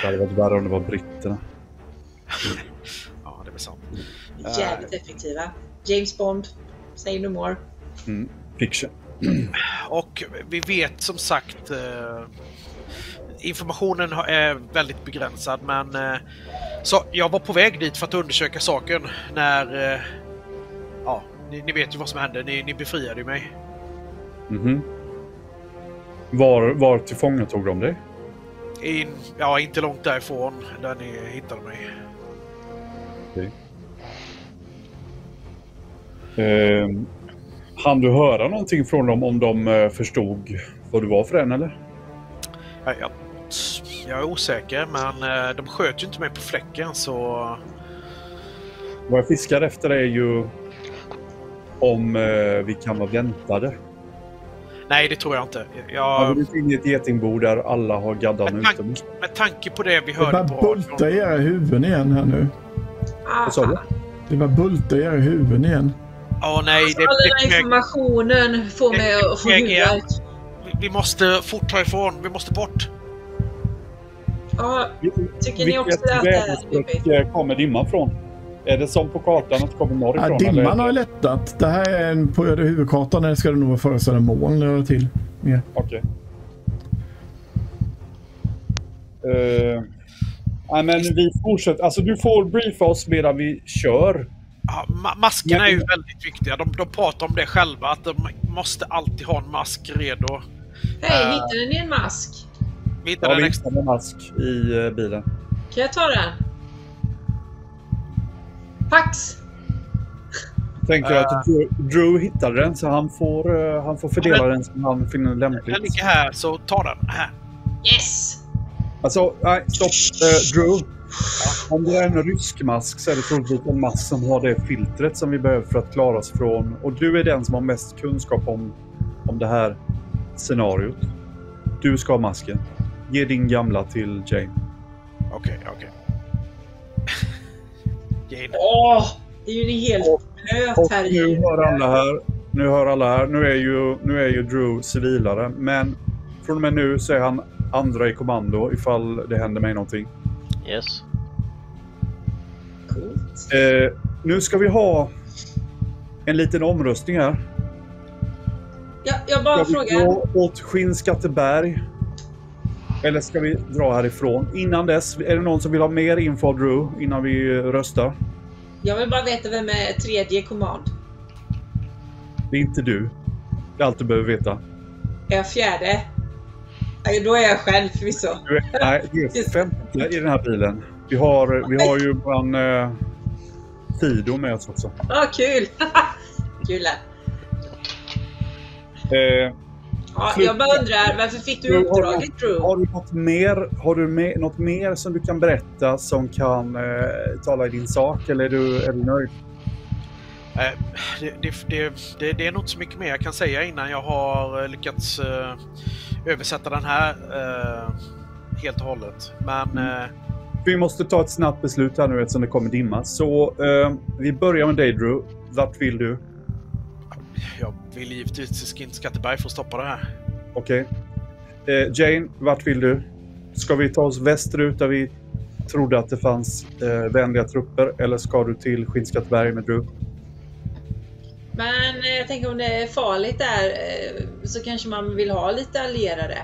Speaker 4: hade varit värre om det var britterna.
Speaker 2: Ja, det är väl sant.
Speaker 1: Jävligt effektiva. James Bond, say no more.
Speaker 4: Fiction.
Speaker 2: Och vi vet som sagt informationen är väldigt begränsad, men så jag var på väg dit för att undersöka saken när ja, ni vet ju vad som hände. Ni befriade ju mig.
Speaker 4: Var tillfångatog de dig?
Speaker 2: Ja, inte långt därifrån där ni hittade mig.
Speaker 4: Okej. Han du höra någonting från dem om de förstod vad du var för en, eller?
Speaker 2: Jag är osäker, men de sköt ju inte mig på fläcken, så...
Speaker 4: Vad jag fiskar efter är ju om vi kan vara väntade.
Speaker 2: Nej, det tror jag inte.
Speaker 4: Har vi in i ett getingbo där alla har gaddan ute?
Speaker 2: Med tanke på det vi hörde på...
Speaker 3: Det var bulta i era huvuden igen här nu.
Speaker 4: Vad sa du?
Speaker 3: Det var bulta i era huvuden igen.
Speaker 2: Nej,
Speaker 1: alltså, all den här informationen får mig att få huvudvärk.
Speaker 2: Vi måste fort härifrån. Vi måste bort.
Speaker 1: Ja, tycker ni också att det är
Speaker 4: jobbigt? Kommer dimman från? Är det som på kartan att det kommer norrifrån?
Speaker 3: Ja, dimman har lättat. Det här är en på huvudkartan. Där ska det nog vara föreställa moln till.
Speaker 4: Okej. Men vi fortsätter. Alltså du får briefa oss medan vi kör.
Speaker 2: Ja, maskerna är ju väldigt viktiga. De pratar om det själva, att de måste alltid ha en mask redo.
Speaker 1: Hej, hittade ni en mask?
Speaker 2: Vi hittade
Speaker 4: en mask i bilen.
Speaker 1: Kan jag ta den? Pax!
Speaker 4: Tänker att Drew hittade den, så han får fördela den som han finner lämpligt.
Speaker 2: Den ligger här, så ta den här.
Speaker 1: Yes!
Speaker 4: Alltså, nej, stopp. Drew. Om det är en rysk mask så är det troligtvis en mask som har det filtret som vi behöver för att klara oss från. Och du är den som har mest kunskap om det här scenariot. Du ska ha masken. Ge din gamla till Jane.
Speaker 2: Okej.
Speaker 1: Jane. Det är ju helt blöt här.
Speaker 4: Nu hör alla här. Nu är ju Drew civilare. Men från och med nu så är han andra i kommando ifall det händer mig någonting.
Speaker 5: Yes.
Speaker 1: Coolt.
Speaker 4: Nu ska vi ha en liten omröstning här.
Speaker 1: Ja, jag bara frågar.
Speaker 4: Ska vi gå åt Skinnskatteberg? Eller ska vi dra härifrån? Innan dess, är det någon som vill ha mer info av Drew innan vi röstar?
Speaker 1: Jag vill bara veta vem är tredje kommand.
Speaker 4: Det är inte du. Det är allt du behöver veta.
Speaker 1: Är jag fjärde? Då är jag själv förvisso.
Speaker 4: Nej, det är femte i den här bilen. Vi har ju en Fido med oss också.
Speaker 1: Kul! Kul här. Jag bara undrar, varför fick du uppdraget, Drew?
Speaker 4: Har du något mer som du kan berätta som kan tala i din sak, eller är du nöjd?
Speaker 2: Det är nog inte så mycket mer jag kan säga innan jag har lyckats översätta den här helt och hållet. Men
Speaker 4: vi måste ta ett snabbt beslut här nu eftersom det kommer dimma. Så vi börjar med dig, Drew. Vart vill du?
Speaker 2: Jag vill givetvis till Skinnskatteberg för att stoppa det här.
Speaker 4: Okej. Jane, vart vill du? Ska vi ta oss västerut där vi trodde att det fanns vänliga trupper, eller ska du till Skinnskatteberg med Drew?
Speaker 1: Men jag tänker om det är farligt där så kanske man vill ha lite allierade.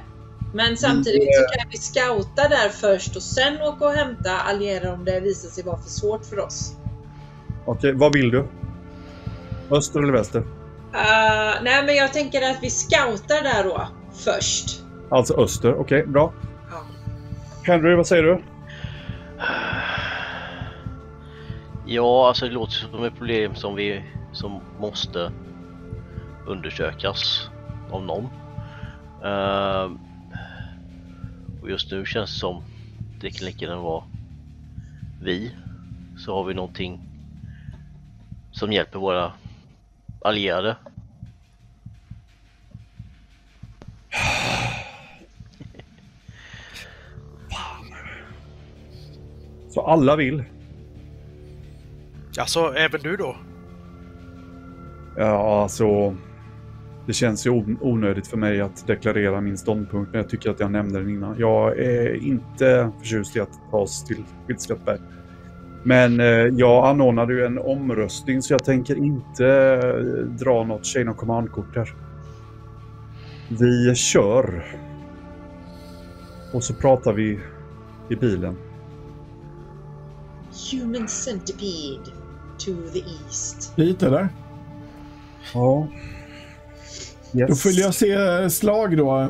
Speaker 1: Men samtidigt så kan vi scouta där först och sen åka och hämta allierade om det visar sig vara för svårt för oss.
Speaker 4: Okej, vad vill du? Öster eller väster?
Speaker 1: Nej, men jag tänker att vi scoutar där då först.
Speaker 4: Alltså öster, okej, bra.
Speaker 1: Ja.
Speaker 4: Henry, vad säger du?
Speaker 5: Ja, alltså det låter som ett problem som måste undersökas av någon. Och just nu känns det som det kan lika gärna vara vi. Så har vi någonting som hjälper våra allierade.
Speaker 4: Så alla vill?
Speaker 2: Alltså, även du då?
Speaker 4: Ja, alltså... Det känns ju onödigt för mig att deklarera min ståndpunkt, men jag tycker att jag nämnde den innan. Jag är inte förtjust i att ta oss till Skinnskatteberg. Men jag anordnade ju en omröstning, så jag tänker inte dra något Chain of Command-kort här. Vi kör. Och så pratar vi i bilen.
Speaker 1: Human centipede to the east.
Speaker 3: Dit eller?
Speaker 4: Ja. Yes.
Speaker 3: Då följer jag se slag då.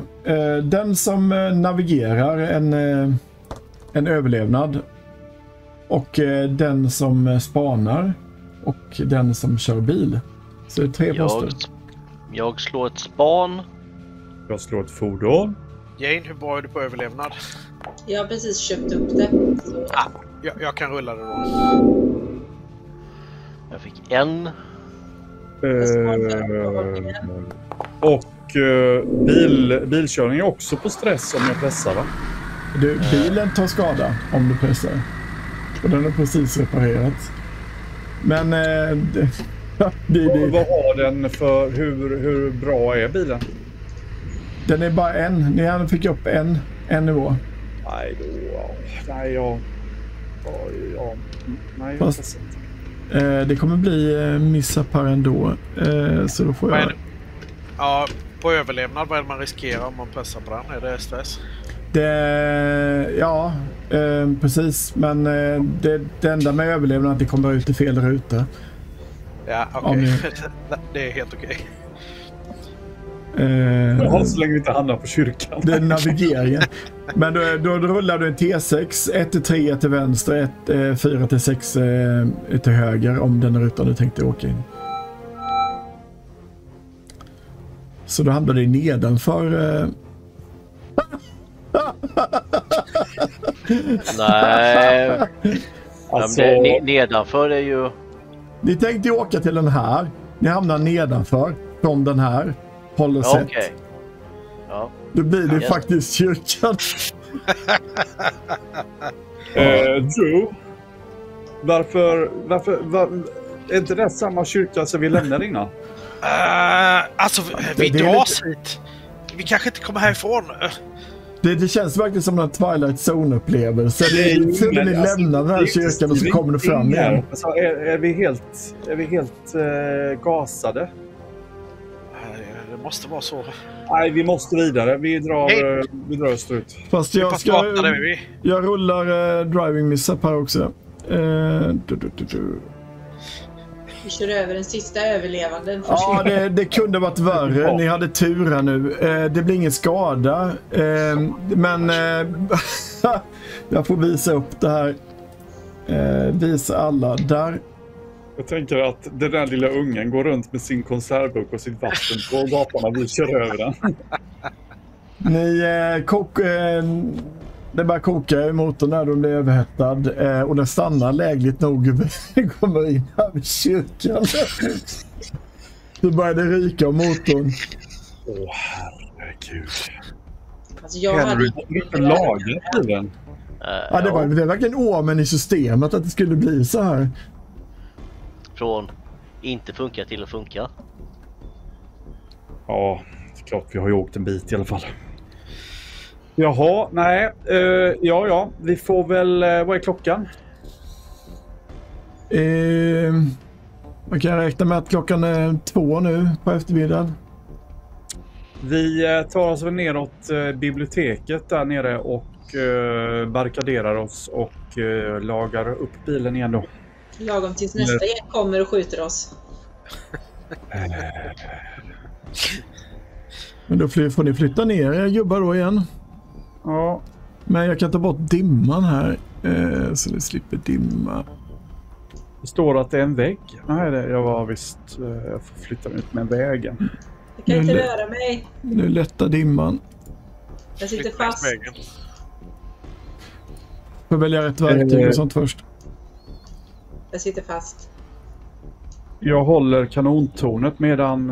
Speaker 3: Den som navigerar en överlevnad. Och den som spanar. Och den som kör bil. Så det är 3 poster.
Speaker 5: Jag slår ett span.
Speaker 4: Jag slår ett fordon.
Speaker 2: Jane, hur bra är du på överlevnad?
Speaker 1: Jag har precis köpt upp det. Så.
Speaker 2: Jag kan rulla det då.
Speaker 5: Jag fick en.
Speaker 4: Och bilkörning är också på stress om jag pressar, va?
Speaker 3: Bilen tar skada om du pressar. Och den har precis reparerats. Men
Speaker 4: vad har den för... Hur bra är bilen?
Speaker 3: den är bara en. Ni fick upp en nivå.
Speaker 4: Nej, Nej,
Speaker 3: fast, det kommer bli missapar ändå. Så då får jag...
Speaker 2: Ja, på överlevnad, vad är det man riskerar om man pressar på den? Är det stress?
Speaker 3: Ja, precis. Men det enda med överlevnad är att det kommer ut i fel ruta.
Speaker 2: Ja, okej. Det är helt okej.
Speaker 4: Ja, så länge vi inte hamnar på kyrkan.
Speaker 3: Det är navigeringen. Men då rullar du en T6, 1-3 till vänster, 4-6 till höger om den rutan du tänkte åka in. Så då hamnar det nedanför.
Speaker 5: Nej.
Speaker 4: Alltså...
Speaker 5: Nedanför är ju...
Speaker 3: Ni tänkte åka till den här. Ni hamnar nedanför från den här. Håller sett.
Speaker 5: Okej. Ja.
Speaker 3: Då blir det faktiskt kyrkan.
Speaker 4: Drew, varför är inte det samma kyrka som vi lämnade innan?
Speaker 2: Alltså, vi dras hit. Vi kanske inte kommer härifrån.
Speaker 3: Det känns verkligen som en Twilight Zone-upplevelse. När ni lämnar den här kyrkan och så kommer du fram igen.
Speaker 4: Alltså, är vi helt gasade?
Speaker 2: Det måste vara så.
Speaker 4: Nej, vi måste vidare. Vi drar österut.
Speaker 3: Fast jag rullar driving missap här också.
Speaker 1: Vi kör över den sista överlevanden.
Speaker 3: Ja, det kunde varit värre. Ni hade tur här nu. Det blir ingen skada. Men jag får visa upp det här. Visa alla. Där.
Speaker 4: Jag tänker att den där lilla ungen går runt med sin konservburk och sitt vatten på gatan och vi kör över den. Det bara kokar i motorn när de blir överhettad. Och den stannar lägligt nog kommer in här vid kyrkan. Så börjar det ryka om motorn. Åh, herregud.
Speaker 1: Alltså jag hade
Speaker 4: inte lagat i den.
Speaker 3: Ja, det var verkligen åmen i systemet att det skulle bli så här.
Speaker 5: Från inte funka till att funka.
Speaker 4: Ja, det är klart vi har ju åkt en bit i alla fall. Jaha, nej. Ja, vi får väl... vad är klockan?
Speaker 3: Man kan räkna med att klockan är 2 nu på eftermiddagen.
Speaker 4: Vi tar oss väl neråt biblioteket där nere och barrikaderar oss och lagar upp bilen igen då.
Speaker 1: Lagom tills nästa gäng kommer och skjuter oss.
Speaker 3: Men då får ni flytta ner er gubbar då igen.
Speaker 4: Ja.
Speaker 3: Men jag kan ta bort dimman här. Så ni slipper dimma.
Speaker 4: Det står att det är en vägg. Nej, jag var visst... jag får flytta ut med vägen.
Speaker 1: Jag kan inte röra mig.
Speaker 3: Nu lättar dimman.
Speaker 1: Jag sitter fast.
Speaker 3: Får välja rätt verktyg och sånt först.
Speaker 1: Jag sitter fast.
Speaker 4: Jag håller kanontornet medan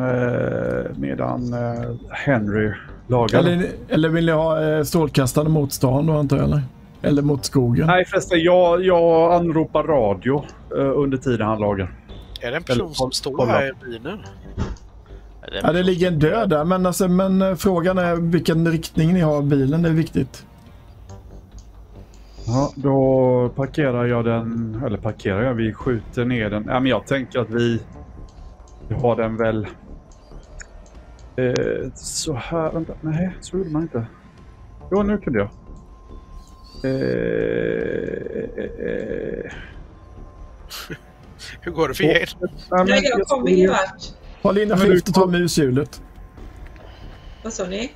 Speaker 4: Henry lagar.
Speaker 3: Eller vill jag ha strålkastande mot stan då, antar jag, eller mot skogen?
Speaker 4: Nej, förresten, jag anropar radio under tiden han lagar.
Speaker 2: Är det en person som står här i bilen?
Speaker 3: Ja, det ligger en död där, men frågan är vilken riktning ni har bilen, det är viktigt.
Speaker 4: Ja, då vi skjuter ner den. Ja, men jag tänker att vi har den väl Så här, vänta, nej, så gjorde man inte. Jo, nu kunde jag.
Speaker 2: Hur går det för er?
Speaker 1: Nej, jag kommer ingen vart.
Speaker 3: Håll inne skift och ta mushjulet.
Speaker 1: Vad sa ni?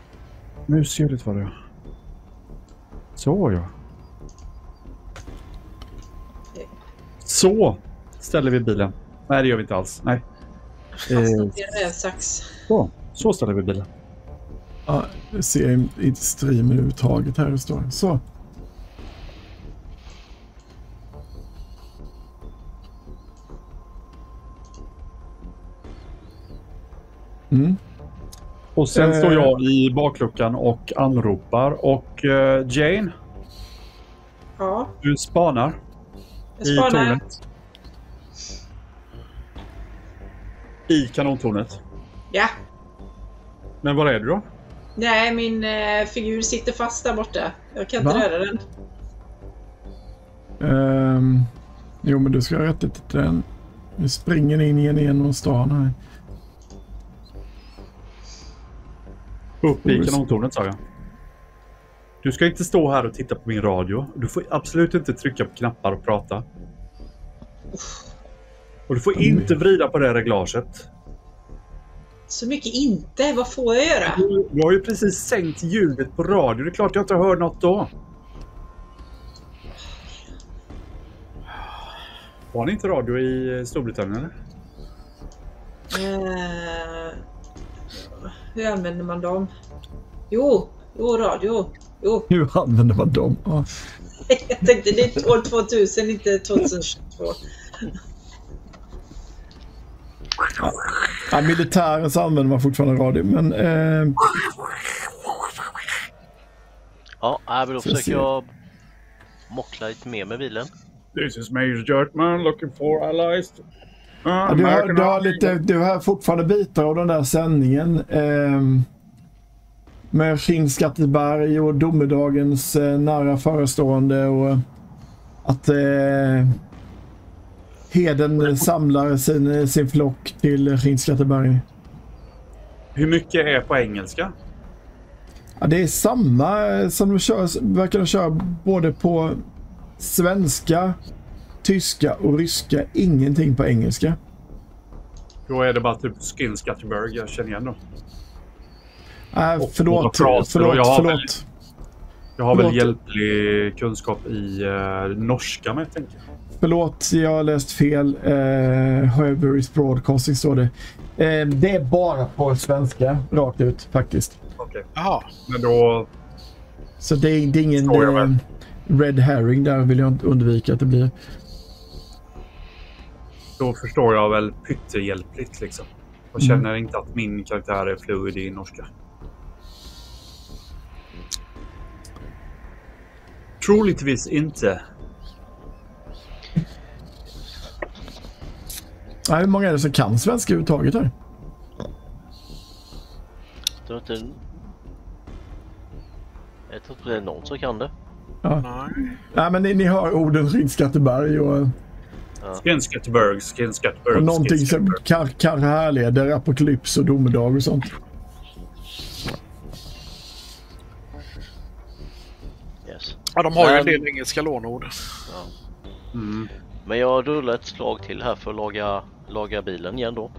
Speaker 4: Mushjulet var det. Så ja. Så ställer vi bilen. Nej, det gör vi inte alls. Nej.
Speaker 1: Fastnat i en rävsax.
Speaker 4: Så ställer vi bilen.
Speaker 3: Ja, jag ser inte streamen överhuvudtaget här det står. Så. Mm.
Speaker 4: Och sen står jag i bakluckan och anropar. Och Jane,
Speaker 1: Ja,
Speaker 4: du spanar
Speaker 1: jag
Speaker 4: i
Speaker 1: spanar.
Speaker 4: tornet. I kanontornet.
Speaker 1: Ja.
Speaker 4: Men var är du då?
Speaker 1: Nej, min figur sitter fast där borta. Jag kan inte
Speaker 3: Va?
Speaker 1: röra den.
Speaker 3: Jo, men du ska ha rätt till den. Vi springer in genom stan här.
Speaker 4: Upp i kanontornet, sa jag. Du ska inte stå här och titta på min radio. Du får absolut inte trycka på knappar och prata. Och du får inte vrida på det reglaget.
Speaker 1: Så mycket inte. Vad får jag göra?
Speaker 4: Du har ju precis sänkt ljudet på radio. Det är klart jag inte hör något då. Har ni inte radio i Storbritannien, eller?
Speaker 1: Hur använder man dem? Jo, radio. Jo.
Speaker 3: Hur använder man dem? Ja.
Speaker 1: Jag tänkte det är år 2000, inte 2022.
Speaker 3: Ja, militären så använder man fortfarande radio, men...
Speaker 5: Ja, men då försöker jag mockla lite mer med bilen.
Speaker 4: This is Major Jertman looking for allies.
Speaker 3: Ja, du har fortfarande bitar av den där sändningen med Skinnskatteberg och domedagens nära förestående och att Heden samlar sin flock till Skinnskatteberg.
Speaker 4: Hur mycket är på engelska?
Speaker 3: Ja, det är samma som verkar de köra både på svenska, tyska och ryska. Ingenting på engelska.
Speaker 4: Då är det bara typ Skinnskatteberg jag känner igen då.
Speaker 3: Förlåt.
Speaker 4: Jag har väl hjälplig kunskap i norska, men jag tänker.
Speaker 3: Förlåt, jag har läst fel. Höberys Broadcasting står det. Det är bara på svenska, rakt ut faktiskt.
Speaker 4: Okej.
Speaker 2: Jaha.
Speaker 4: Men då...
Speaker 3: Så det är ingen red herring där, vill jag undvika att det blir.
Speaker 4: Då förstår jag väl pyttehjälpligt liksom. Och känner inte att min karaktär är fluid i norska. Troligtvis inte.
Speaker 3: Ja, hur många är det som kan svenska överhuvudtaget här?
Speaker 5: Jag tror inte det är någon som kan det.
Speaker 3: Ja. Nej, men ni hör orden Skinnskatteberg och
Speaker 4: Skinnskatteberg.
Speaker 3: Och någonting som kan härleder apokalyps och domedag och sånt.
Speaker 5: Yes.
Speaker 2: Ja, de har ju en del engelska lånord.
Speaker 5: Ja. Men jag rullar ett slag till här för att laga bilen igen då.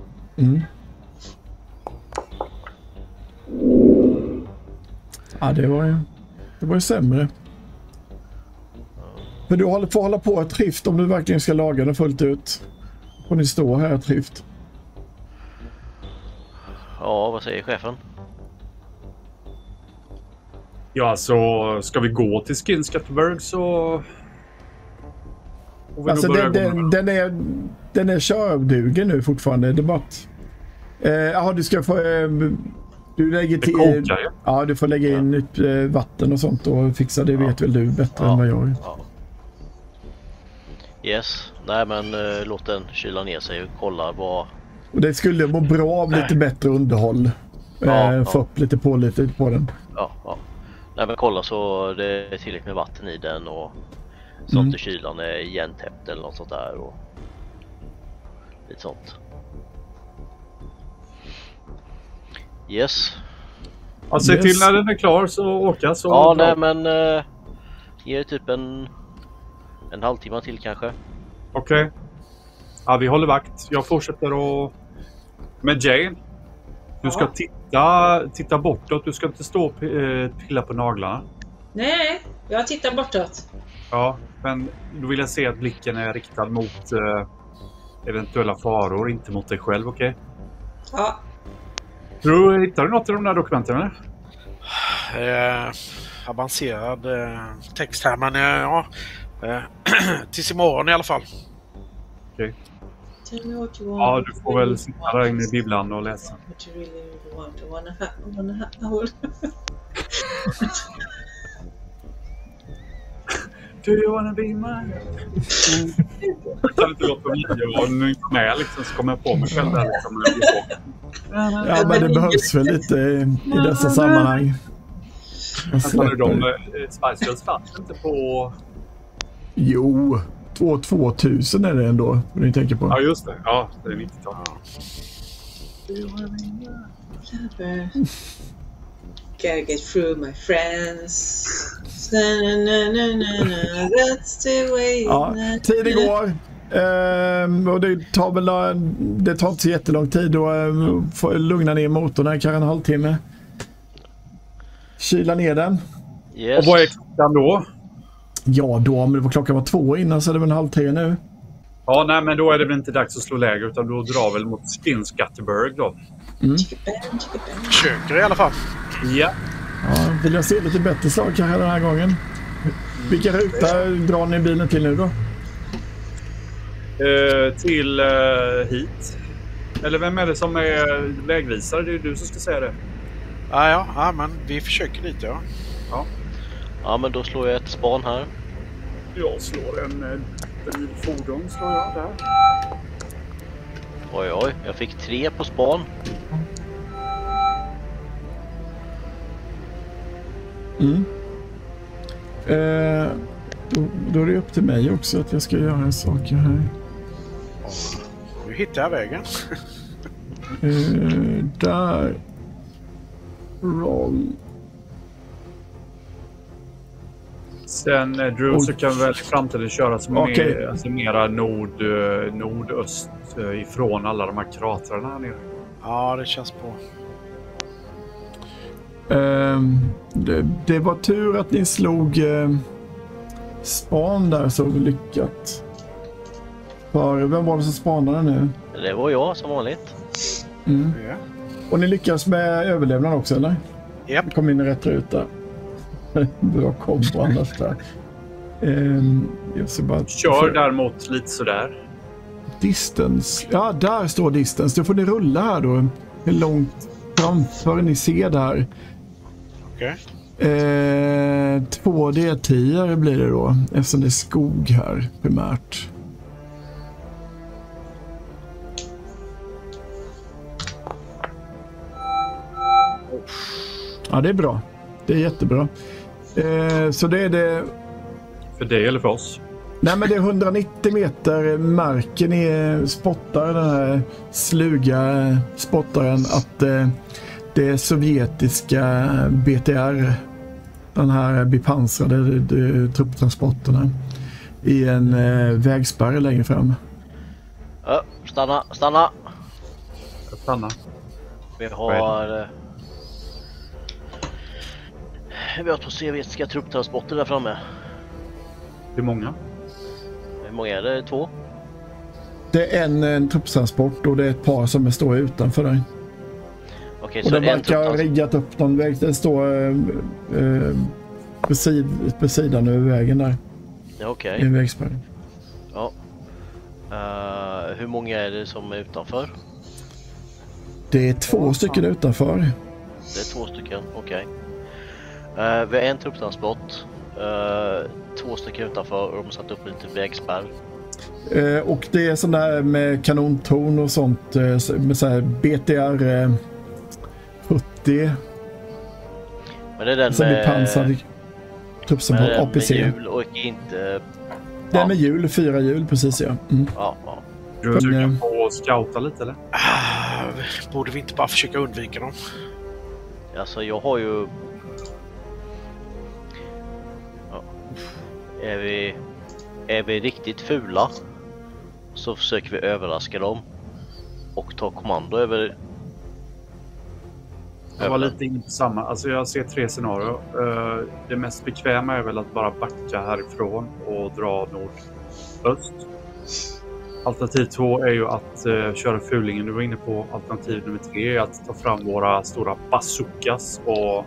Speaker 3: Ja, det var ju sämre. Men du får hålla på ett skift om du verkligen ska laga den fullt ut. Får ni stå här ett skift?
Speaker 5: Ja, vad säger chefen?
Speaker 4: Ja, så ska vi gå till Skinnskatteberg så...
Speaker 3: Alltså den är kördugen nu fortfarande. Det är bara att... du ska få... du lägger till... Ja, du får lägga in nytt vatten och sånt och fixa det, vet väl du bättre än vad jag gör.
Speaker 5: Ja. Yes, nej men låt den kyla ner sig och kolla vad...
Speaker 3: Och det skulle må bra av lite bättre underhåll. Få upp lite på den.
Speaker 5: Ja. Nej men kolla så det är tillräckligt med vatten i den och så att kylan är igentäppt eller något sånt där och lite sånt. Yes.
Speaker 4: Ja, se
Speaker 3: Yes.
Speaker 4: till när den är klar så åka så...
Speaker 5: Ja,
Speaker 4: bra.
Speaker 5: nej men... Ge det typ en halvtimme till kanske.
Speaker 4: Okej. Ja, vi håller vakt. Jag fortsätter och... Med Jane. Du ska titta bortåt. Du ska inte stå och pilla på naglarna.
Speaker 1: Nej, jag tittar bortåt.
Speaker 4: Ja, men då vill jag se att blicken är riktad mot eventuella faror, inte mot dig själv, okej?
Speaker 1: Ja.
Speaker 4: Hittar du något i de där dokumenten, eller?
Speaker 2: Avancerad text här, men ja. Tills imorgon i alla fall.
Speaker 4: Okej.
Speaker 1: Tell me what you want.
Speaker 4: Ja, du får väl sitta där inne i bibblan och läsa.
Speaker 1: What you really want. I wanna hold.
Speaker 4: Do you wanna be mine? Jag kan inte låta bli att med liksom, så kommer jag på mig själv där liksom.
Speaker 3: Ja, men det behövs väl lite i dessa sammanhang. Jag
Speaker 4: Tar du de
Speaker 3: släpper.
Speaker 4: Spice Girls fanns inte på...
Speaker 3: Jo, 2000 är det ändå. Vad ni tänker på.
Speaker 4: Ja, just det. Ja, det är 90-tal.
Speaker 1: Gotta get through my friends. Na, that's the way.
Speaker 3: Ja, tiden går. Och det tar inte så jättelång tid att få lugna ner motorn här, kanske en halvtimme. Kyla ner den.
Speaker 5: Yes.
Speaker 4: Och vad är klockan då?
Speaker 3: Ja, men klockan var 2 innan, så är det väl 2:30 nu.
Speaker 4: Ja, nej, men då är det väl inte dags att slå läger, utan då drar väl mot Skinscatterburg då.
Speaker 2: Försöker i alla fall.
Speaker 4: Ja.
Speaker 3: Ja, vill jag se lite bättre slag kanske den här gången. Vilka ruta drar ni bilen till nu då?
Speaker 4: Till hit. Eller vem är det som är vägvisare? Det är du som ska säga det.
Speaker 2: Ja, men vi försöker lite, ja.
Speaker 5: Ja, men då slår jag ett span här.
Speaker 4: Jag slår en bilfordon, slår jag där.
Speaker 5: Oj, jag fick 3 på span.
Speaker 3: Då är det upp till mig också att jag ska göra saker här.
Speaker 2: Nu hittar jag vägen.
Speaker 3: Där. Roll.
Speaker 4: Sen Drew så kan vi väl i framtiden köra som alltså mera nordöst ifrån alla de här kratrarna här nere.
Speaker 2: Ja, det känns bra.
Speaker 3: Det var tur att ni slog span där så lyckat. För vem var det som spanade nu?
Speaker 5: Det var jag som vanligt.
Speaker 2: Ja.
Speaker 3: Och ni lyckas med överlevnad också, eller?
Speaker 2: Japp.
Speaker 3: Kom in i rätt ruta. Bra kombo annars där. Jag ska bara...
Speaker 4: Kör däremot lite sådär.
Speaker 3: Distance. Ja, där står distance. Då får ni rulla här då. Hur långt framför ni ser där.
Speaker 2: Okej.
Speaker 3: 2D10 blir det då. Eftersom det är skog här primärt. Ja, det är bra. Det är jättebra. Så det är det...
Speaker 4: För dig eller för oss?
Speaker 3: Nej, men det är 190 meter märker ni spottar den här sluga spottaren att det är sovjetiska BTR, den här bepansrade trupptransporterna i en vägspärr längre fram.
Speaker 5: Stanna.
Speaker 4: Jag stannar.
Speaker 5: Vi har 2 sovjetiska trupptransporter där framme.
Speaker 4: Hur många?
Speaker 5: Hur många är det? 2?
Speaker 3: Det är en trupptransport och det är ett par som står utanför där.
Speaker 5: Okej,
Speaker 3: Och
Speaker 5: så
Speaker 3: de
Speaker 5: en
Speaker 3: verkar ha riggat upp någon väg. Det står på sidan över vägen där.
Speaker 5: Ja, okej.
Speaker 3: I en vägspärr.
Speaker 5: Ja. Hur många är det som är utanför?
Speaker 3: Det är 2 stycken utanför.
Speaker 5: Det är 2 stycken, okej. Vi har en trupptransport. 2 stycken utanför och de har satt upp lite vägspärr.
Speaker 3: Och det är sån där med kanontorn och sånt med så här BTR 70.
Speaker 5: Men det är den
Speaker 3: med pansad trupptransport APC.
Speaker 5: med hjul och inte...
Speaker 3: Det är med hjul, 4 hjul precis ja.
Speaker 5: Ja.
Speaker 4: Du är sugen på att scouta lite eller?
Speaker 2: Borde vi inte bara försöka undvika dem?
Speaker 5: Alltså jag har ju... Ja. Är vi riktigt fula så försöker vi överraska dem och ta kommando över...
Speaker 4: Jag var lite inne på samma. Alltså jag ser 3 scenarier. Det mest bekväma är väl att bara backa härifrån och dra nordöst. Alternativ 2 är ju att köra fulingen. Du var inne på alternativ nummer 3 är att ta fram våra stora bazookas och...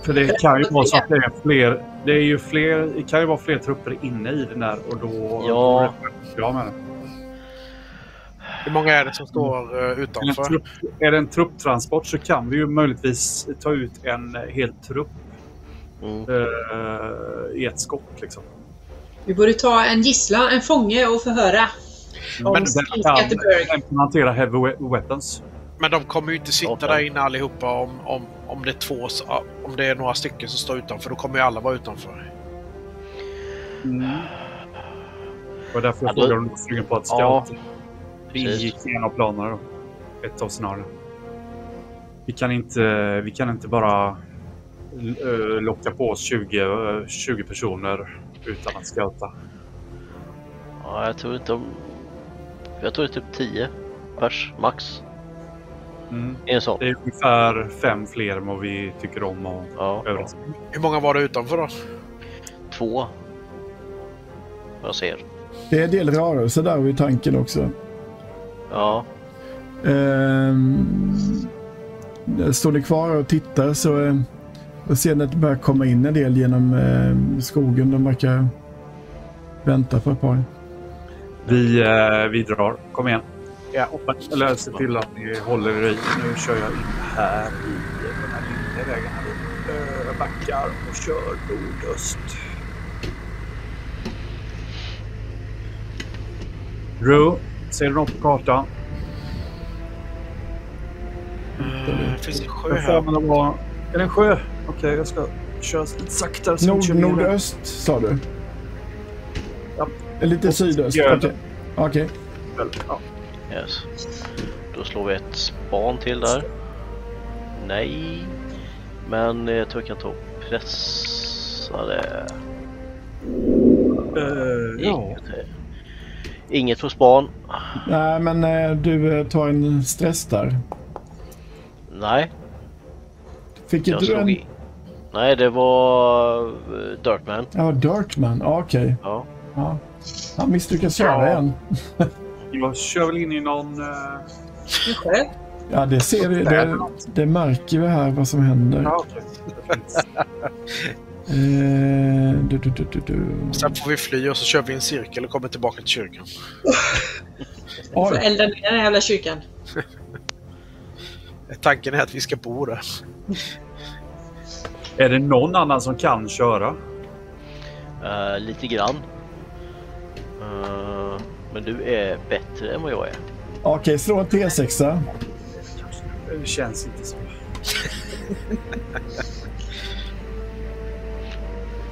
Speaker 4: För det kan ju vara så att det är fler. Det är ju fler. Det kan ju vara fler trupper inne i den där och då...
Speaker 5: Ja.
Speaker 4: Ja, men.
Speaker 2: Hur många är det som står utanför?
Speaker 4: Är det en trupptransport så kan vi ju möjligtvis ta ut en hel trupp i ett skott liksom.
Speaker 1: Vi borde ta en gissla, en fånge och förhöra.
Speaker 4: Men den kan hantera heavy weapons.
Speaker 2: Men de kommer ju inte sitta där inne allihopa om det är två, om det är några stycken som står utanför. Då kommer ju alla vara utanför.
Speaker 4: Och därför jag frågar om du på att scouta. Det ingick i en av planerna då. Ett av scenarierna. Vi kan inte bara locka på oss 20 personer utan att scouta.
Speaker 5: Ja, jag tror det är typ 10 pers max. En sån.
Speaker 4: Det är ungefär 5 fler än vad vi tycker om och överraska.
Speaker 2: Hur många var det utanför då?
Speaker 5: 2. Jag ser.
Speaker 3: Det är en del rörelse där vid tanken också.
Speaker 5: Ja.
Speaker 3: Står ni kvar och tittar så och ser ni att det börjar komma in en del genom skogen. De verkar vänta på ett par.
Speaker 4: Vi drar. Kom igen. Ja, eller se till att ni håller er i. Nu kör jag in här i den här lilla vägen. Jag backar och kör nordöst. Ser du något på kartan?
Speaker 2: Det finns en sjö här.
Speaker 4: Är det en sjö? Okej, jag ska köra lite saktare.
Speaker 3: Nordöst sa du?
Speaker 4: Ja.
Speaker 3: Lite sydöst? Okej.
Speaker 4: Ja.
Speaker 5: Yes. Då slår vi ett span till där. Nej. Men jag tror jag kan ta och pressa det. Inget på span.
Speaker 3: Nej, men du tar en stress där.
Speaker 5: Nej.
Speaker 3: Fick inte du en...
Speaker 5: Nej, det var Dirtman.
Speaker 3: Ja, Dirtman. Okej.
Speaker 5: Ja.
Speaker 3: Han misslyckas köra igen.
Speaker 4: Jag kör väl in i någon...
Speaker 3: Ja, det ser vi. Det märker vi här vad som händer.
Speaker 4: Ja, okej.
Speaker 2: Sen får vi fly och så kör vi en cirkel och kommer tillbaka till kyrkan.
Speaker 1: Vi får elda ner den jävla kyrkan.
Speaker 2: Tanken är att vi ska bo där.
Speaker 4: Är det någon annan som kan köra?
Speaker 5: Lite grann. Men du är bättre än vad jag är.
Speaker 3: Okej, slå en T6.
Speaker 4: Det känns inte så.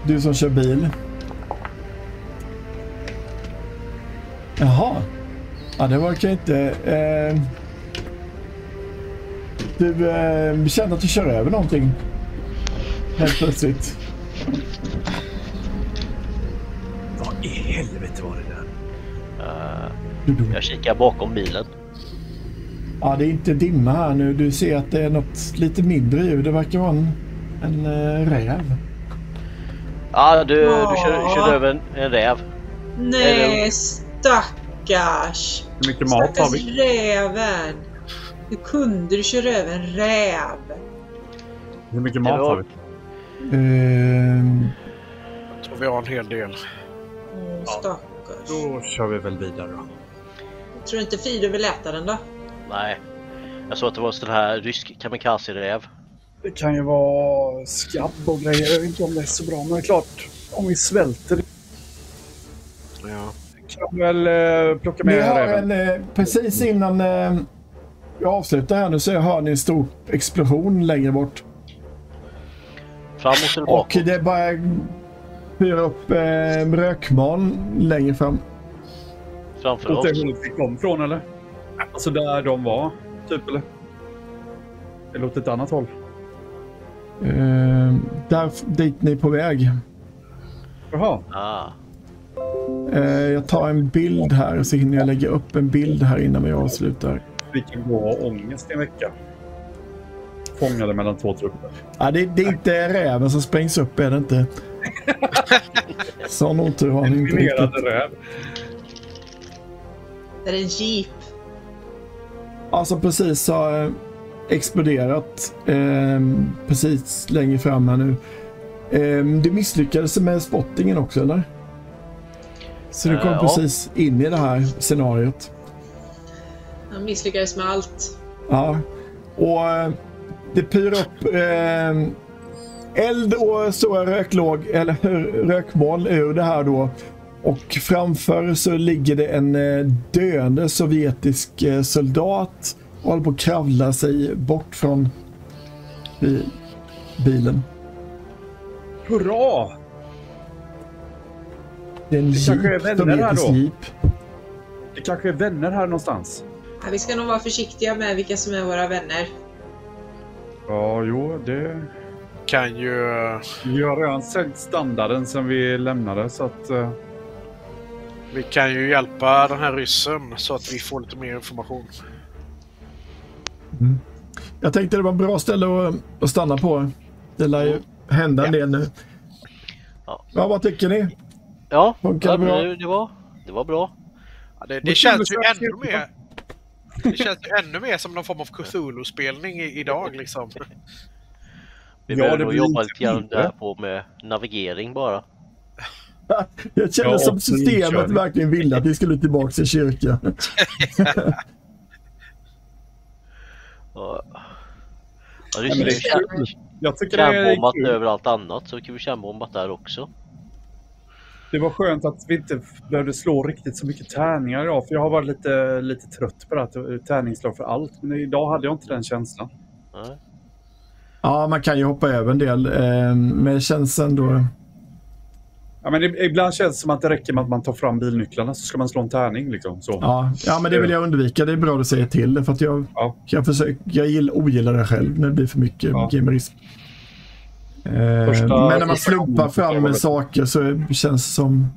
Speaker 3: Du som kör bil. Jaha. Ja, det verkar inte... Du kände att du kör över någonting. Helt plötsligt.
Speaker 4: Vad i helvete var det där?
Speaker 5: Jag kikar bakom bilen.
Speaker 3: Ja, det är inte dimma här nu. Du ser att det är något lite mindre ljud. Det verkar vara en räv.
Speaker 5: Ja, du kör över en räv.
Speaker 1: Nej, stackars.
Speaker 4: Hur mycket mat har vi?
Speaker 1: Stackars räven. Hur kunde du köra över en räv?
Speaker 4: Hur mycket mat har vi?
Speaker 2: Jag tror vi har en hel del.
Speaker 1: Stackars.
Speaker 4: Då kör vi väl vidare då.
Speaker 1: Jag tror inte Fido vill äta den då?
Speaker 5: Nej. Jag såg att det var sån här rysk kamikaze-räv.
Speaker 4: Det kan ju vara skabb och grejer. Jag vet inte om det är så bra, men det är klart. Om vi svälter
Speaker 2: Ja.
Speaker 4: kan vi väl plocka med räven.
Speaker 3: Precis innan jag avslutar här nu så hör ni en stor explosion längre bort.
Speaker 5: Framåt eller
Speaker 3: Och
Speaker 5: bakåt?
Speaker 3: det börjar fyra upp rökmoln längre fram.
Speaker 5: Framför oss?
Speaker 4: Det fick de från eller? Alltså där de var, typ eller? Eller åt ett annat håll?
Speaker 3: Dit ni är på väg.
Speaker 4: Jaha.
Speaker 3: Jag tar en bild här så hinner jag lägga upp en bild här innan vi avslutar.
Speaker 4: Vi kan gå och ha ångest i en vecka. Fångade mellan 2 trupper.
Speaker 3: Ja, det är inte räven som sprängs upp, är det inte. Sån otur har ni inte riktigt.
Speaker 4: Räv.
Speaker 1: Det är en jeep.
Speaker 3: Alltså precis har exploderat precis längre fram här nu. Du misslyckades med spottingen också, eller? Så du kom precis in i det här scenariot.
Speaker 1: Han misslyckades med allt.
Speaker 3: Ja, och det pyr upp eld och stora rökmoln ur det här då. Och framför så ligger det en döende sovjetisk soldat och håller på att kravla sig bort från bilen.
Speaker 4: Hurra!
Speaker 3: Det är en sovjetisk jeep.
Speaker 4: Det kanske är vänner här någonstans.
Speaker 1: Ja, vi ska nog vara försiktiga med vilka som är våra vänner.
Speaker 4: Ja, jo, det
Speaker 2: kan ju...
Speaker 4: Vi har redan sänkt standarden som vi lämnade, så att...
Speaker 2: Vi kan ju hjälpa den här ryssen så att vi får lite mer information.
Speaker 3: Mm. Jag tänkte det var ett bra ställe att stanna på. Det lär ju hända en del nu. Ja, vad tycker ni?
Speaker 5: Ja,
Speaker 3: det
Speaker 5: var bra.
Speaker 2: Ja, det känns ju ännu mer... Det känns ju ännu mer som någon form av Cthulhu-spelning idag liksom.
Speaker 5: Vi behöver jobba lite grann där på med navigering bara.
Speaker 3: Jag känner som systemet verkligen ville att vi skulle tillbaka till kyrkan.
Speaker 4: Jag tycker det är
Speaker 5: kärnbombat över allt annat, så kan vi kärnbombat där också.
Speaker 4: Det var skönt att vi inte behövde slå riktigt så mycket tärningar idag, för jag har varit lite trött på det här tärningsslag för allt. Men idag hade jag inte den känslan.
Speaker 5: Nej.
Speaker 3: Ja, man kan ju hoppa över en del, men det känns ändå...
Speaker 4: Ja, men ibland känns det som att det räcker med att man tar fram bilnycklarna så ska man slå en tärning liksom. Så.
Speaker 3: Ja, men det vill jag undvika. Det är bra att säga till, för att jag ogillar det själv när det blir för mycket gamerism. Men när man slumpar fram med saker så känns det som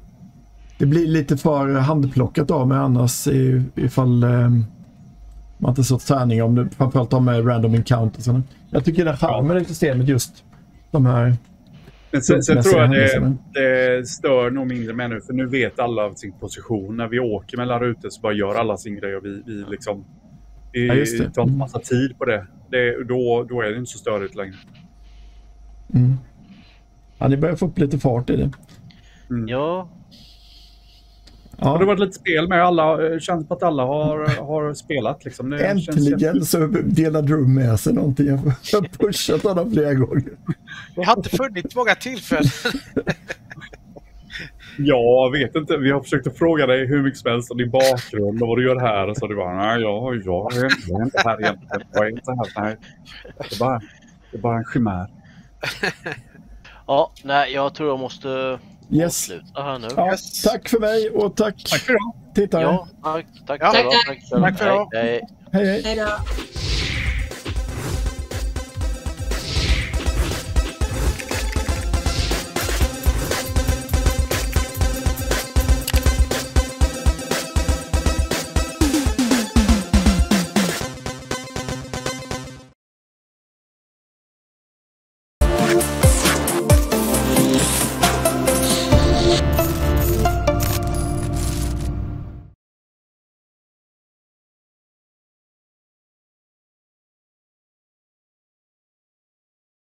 Speaker 3: det blir lite för handplockat av med annars ifall man inte så tärning om det, framförallt om med random encounters. Jag tycker det här med systemet just de här.
Speaker 4: Men sen tror jag det stör nog mindre med nu, för nu vet alla sin position. När vi åker mellan rutor så bara gör alla sin grej och vi liksom tar en massa tid på det. Då är det inte så störigt längre.
Speaker 3: Mm. Ja, det börjar få upp lite fart i det.
Speaker 5: Mm. Ja.
Speaker 4: Ja. Och det var ett litet spel med alla. Känns på att alla har spelat liksom. Det
Speaker 3: äntligen så delar Drew med sig någonting. Jag har pushat honom flera gånger.
Speaker 2: Jag har inte funnit många tillfällen.
Speaker 4: Jag vet inte. Vi har försökt att fråga dig hur mycket som helst om din bakgrund och vad du gör här. Och så du bara, nej, jag är inte här egentligen. Jag är inte här. Nej. Det är bara en chimär.
Speaker 5: Ja, nej, jag tror jag måste avsluta här nu.
Speaker 3: Ja, tack för mig och tack för
Speaker 4: idag.
Speaker 3: Tittare.
Speaker 5: Ja, tack.
Speaker 2: Tack för idag.
Speaker 5: Hej.
Speaker 3: Hej då.